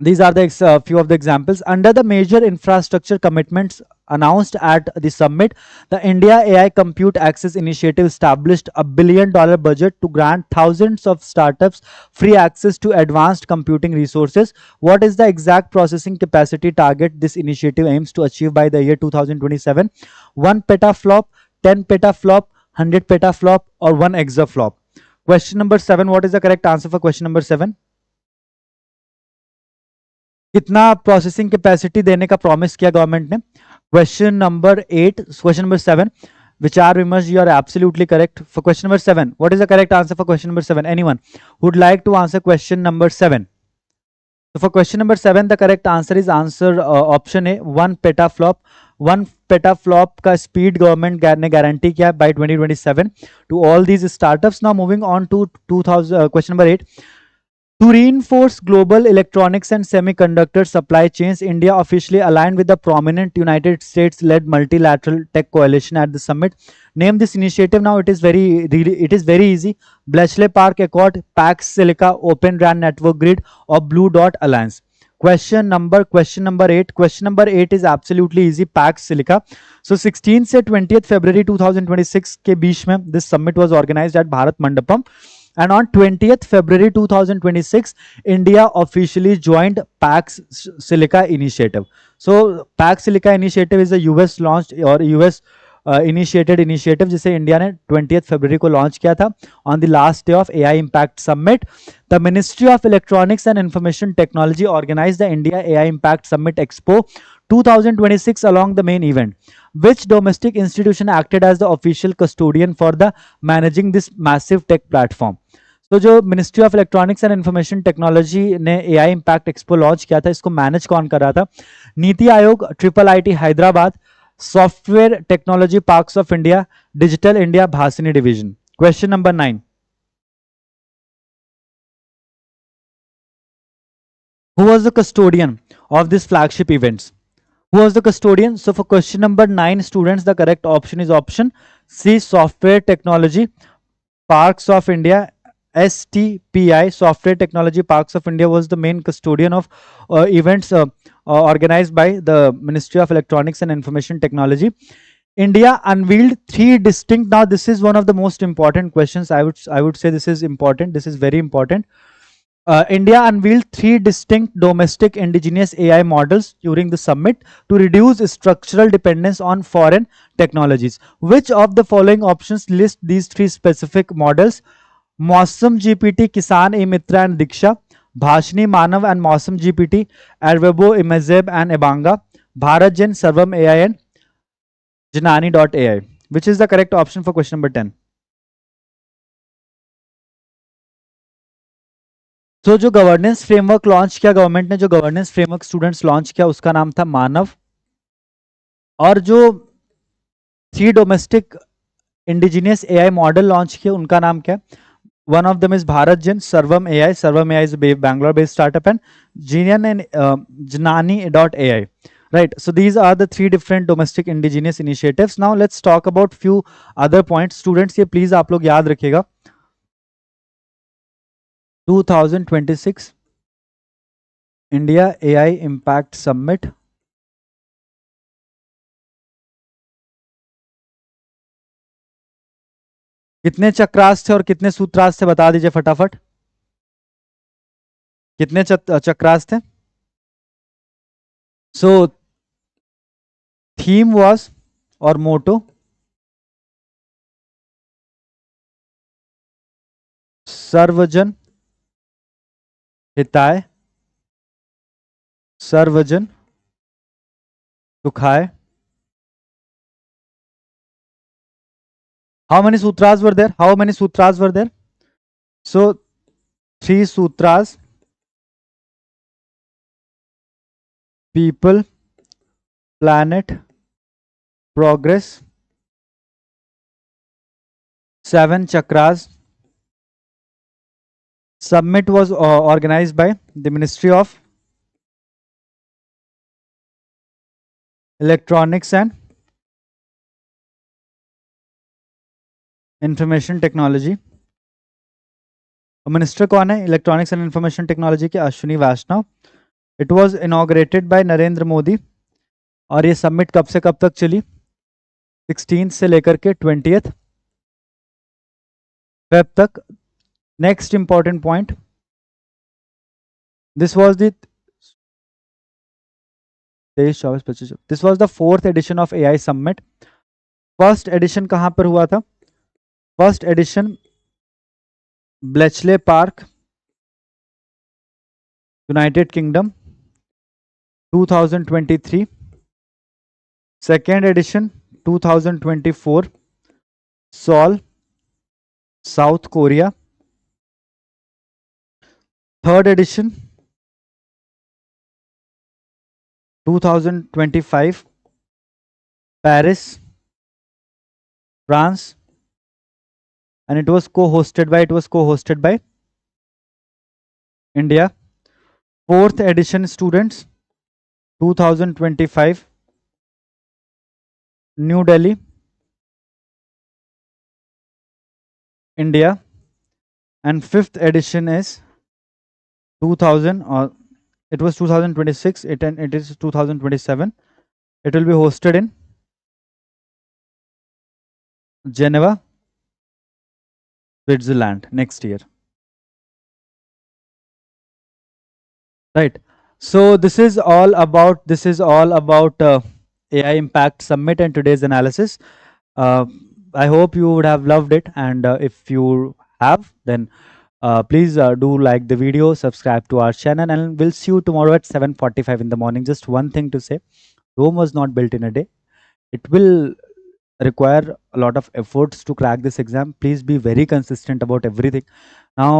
These are the few of the examples. Under the major infrastructure commitments announced at the summit, the India AI Compute Access Initiative established a $1 billion budget to grant thousands of startups free access to advanced computing resources. What is the exact processing capacity target this initiative aims to achieve by the year 2027? 1 petaflop, 10 petaflop, 100 petaflop, or 1 exaflop? Question number 7. What is the correct answer for question number 7? कितना processing capacity देने का promise किया government ने? Question number 8, question number 7, विचार विमर्श, you are absolutely correct for question number 7. What is the correct answer for question number 7? Anyone who would like to answer question number 7? So for question number 7, the correct answer is option A, 1 petaflop. 1 petaflop का speed government ने guarantee किया by 2027 to all these startups. Now moving on to question number 8. To reinforce global electronics and semiconductor supply chains, India officially aligned with the prominent United States-led multilateral tech coalition at the summit. Name this initiative now. It is very easy. Bletchley Park Accord, Pax Silica, Open RAN Network Grid, or Blue Dot Alliance. Question number 8. Question number 8 is absolutely easy. Pax Silica. So 16th से 20th February 2026 के बीच में this summit was organized at Bharat Mandapam. And on 20th February 2026, India officially joined Pax Silica Initiative. So Pax Silica Initiative is a US launched or US initiated initiative जिसे India ने 20th February को launch किया था on the last day of AI Impact Summit. The Ministry of Electronics and Information Technology organized the India AI Impact Summit Expo 2026 along the main event. Which domestic institution acted as the official custodian for the managing this massive tech platform? तो जो ministry of electronics and information technology ने AI impact expo launch किया था, इसको manage कौन कर रहा था? Niti Aayog, IIIT Hyderabad, software technology parks of India, digital India Bhashini division. Question number 9. Who was the custodian of this flagship events? Who was the custodian? So for question number 9 students, the correct option is option C, Software Technology Parks of India. STPI, Software Technology Parks of India, was the main custodian of events organized by the Ministry of Electronics and Information Technology. India unveiled 3 distinct, now this is one of the most important questions. I would say this is important, this is very important. India unveiled 3 distinct domestic indigenous AI models during the summit to reduce structural dependence on foreign technologies. Which of the following options list these 3 specific models? Mausam GPT, Kisan e Mitra and Diksha, Bhashini Manav and Mausam GPT, एडवेबो इमेजेब and एबांगा, Bharat Jan, Sarvam AI and Janani dot AI. Which is the correct option for question number 10? तो जो governance framework launch किया government ने, जो governance framework students launch किया उसका नाम था मानव, और जो 3 domestic indigenous AI model launch किए उनका नाम क्या है? One of them is Bharat Gen, Sarvam AI. Sarvam AI is a Bangalore-based startup, and Genian and Janani.ai. Right. So these are the 3 different domestic indigenous initiatives. Now let's talk about few other points. Students, ये please आप लोग याद रखिएगा. 2026 India AI Impact Summit. कितने चक्रास थे और कितने सूत्रास थे बता दीजिए फटाफट. कितने चक्रास थे? So theme was or motto सर्वजन हिताय, सर्वजन सुखाय. How many sutras were there? How many sutras were there? So 3 sutras: people, planet, progress. 7 chakras. Summit was organized by the Ministry of Electronics and Information Technology. Minister कौन है electronics and information technology के? Ashwini Vaishnaw. It was inaugurated by Narendra Modi. और ये summit कब से कब तक चली? 16 से लेकर के 20 फेब तक. Next important point, this was the 23-24 this was the 4th edition of AI summit. First edition कहां पर हुआ था? First edition Bletchley Park, United Kingdom, 2023. Second edition 2024, Seoul, South Korea. Third edition 2025, Paris, France, and it was co-hosted by India. Fourth edition students 2025, New Delhi, India. And fifth edition is 2000, or it was 2026, it is 2027. It will be hosted in Geneva, Switzerland next year. Right. So this is all about AI Impact Summit and today's analysis. I hope you would have loved it, and if you have, then please do like the video, subscribe to our channel, and we'll see you tomorrow at 7:45 in the morning. Just one thing to say, Rome was not built in a day. It will require a lot of efforts to crack this exam. Please be very consistent about everything. Now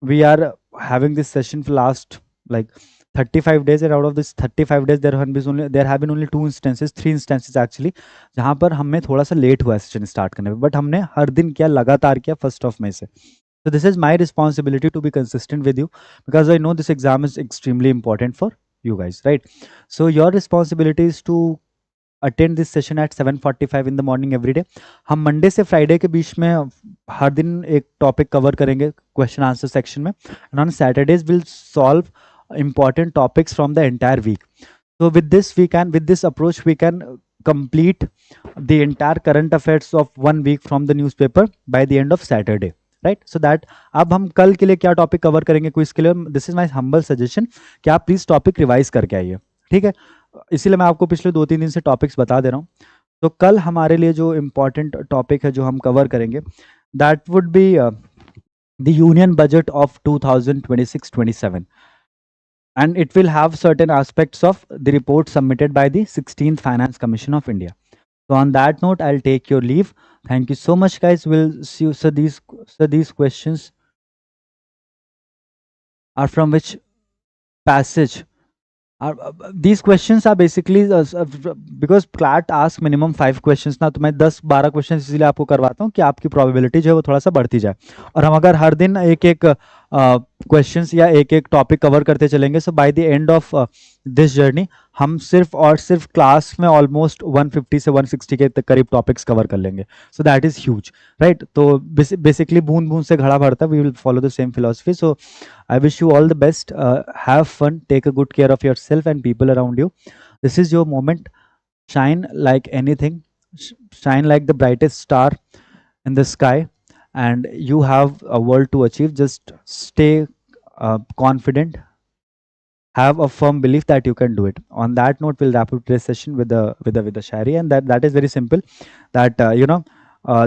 we are having this session for last like 35 days, and out of this 35 days there have been only 3 instances actually जहाँ पर हमें थोड़ा सा late हुआ session start करने में, but हमने हर दिन किया, लगातार किया 1st of May से. So this is my responsibility to be consistent with you, because I know this exam is extremely important for you guys, right? So your responsibility is to attend this session at 7:45 in the morning every day. हम Monday से Friday के बीच में हर दिन एक topic cover करेंगे question answer section में, and on Saturdays we'll solve important topics from the entire week. So with this approach we can complete the entire current affairs of 1 week from the newspaper by the end of Saturday, right? So that अब हम कल के लिए क्या topic cover करेंगे quiz के लिए, this is my humble suggestion कि आप प्लीज टॉपिक रिवाइज करके आइए, ठीक है? इसीलिए मैं आपको पिछले 2-3 दिन से टॉपिक्स बता दे रहा हूँ. तो कल हमारे लिए जो इम्पोर्टेंट टॉपिक है जो हम कवर करेंगे, that would be the union budget of 2026-27, and it will have certain aspects of the report submitted by the 16th Finance Commission of India. So on that note, I'll take your leave. Thank you so much, guys. We'll see you. So these questions are from which passage? These questions are basically because CLAT asks minimum 5 questions ना, तो मैं 10-12 question इसलिए आपको करवाता हूँ कि आपकी probability जो है वो थोड़ा सा बढ़ती जाए, और हम अगर हर दिन एक एक क्वेश्चंस या एक एक टॉपिक कवर करते चलेंगे, so by the end of this journey हम सिर्फ और सिर्फ क्लास में ऑलमोस्ट 150 से 160 के करीब टॉपिक्स कवर कर लेंगे. So that is huge, right? तो बेसिकली बूंद बूंद से घड़ा भरता है. We will follow the same philosophy. So I wish you all the best. Have fun. Take a good care of yourself and people around you. This is your moment. Shine like anything. Shine like the brightest star in the sky. And you have a world to achieve. Just stay confident. Have a firm belief that you can do it. On that note, we'll wrap up today's session with a shairi, and that is very simple. That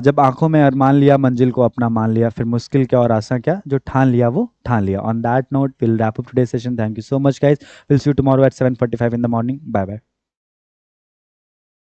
जब आंखों में अरमान लिया मंजिल को अपना मान लिया, फिर मुश्किल क्या और आसान क्या, जो ठान लिया वो ठान लिया. On that note, we'll wrap up today's session. Thank you so much, guys. We'll see you tomorrow at 7:45 in the morning. Bye bye.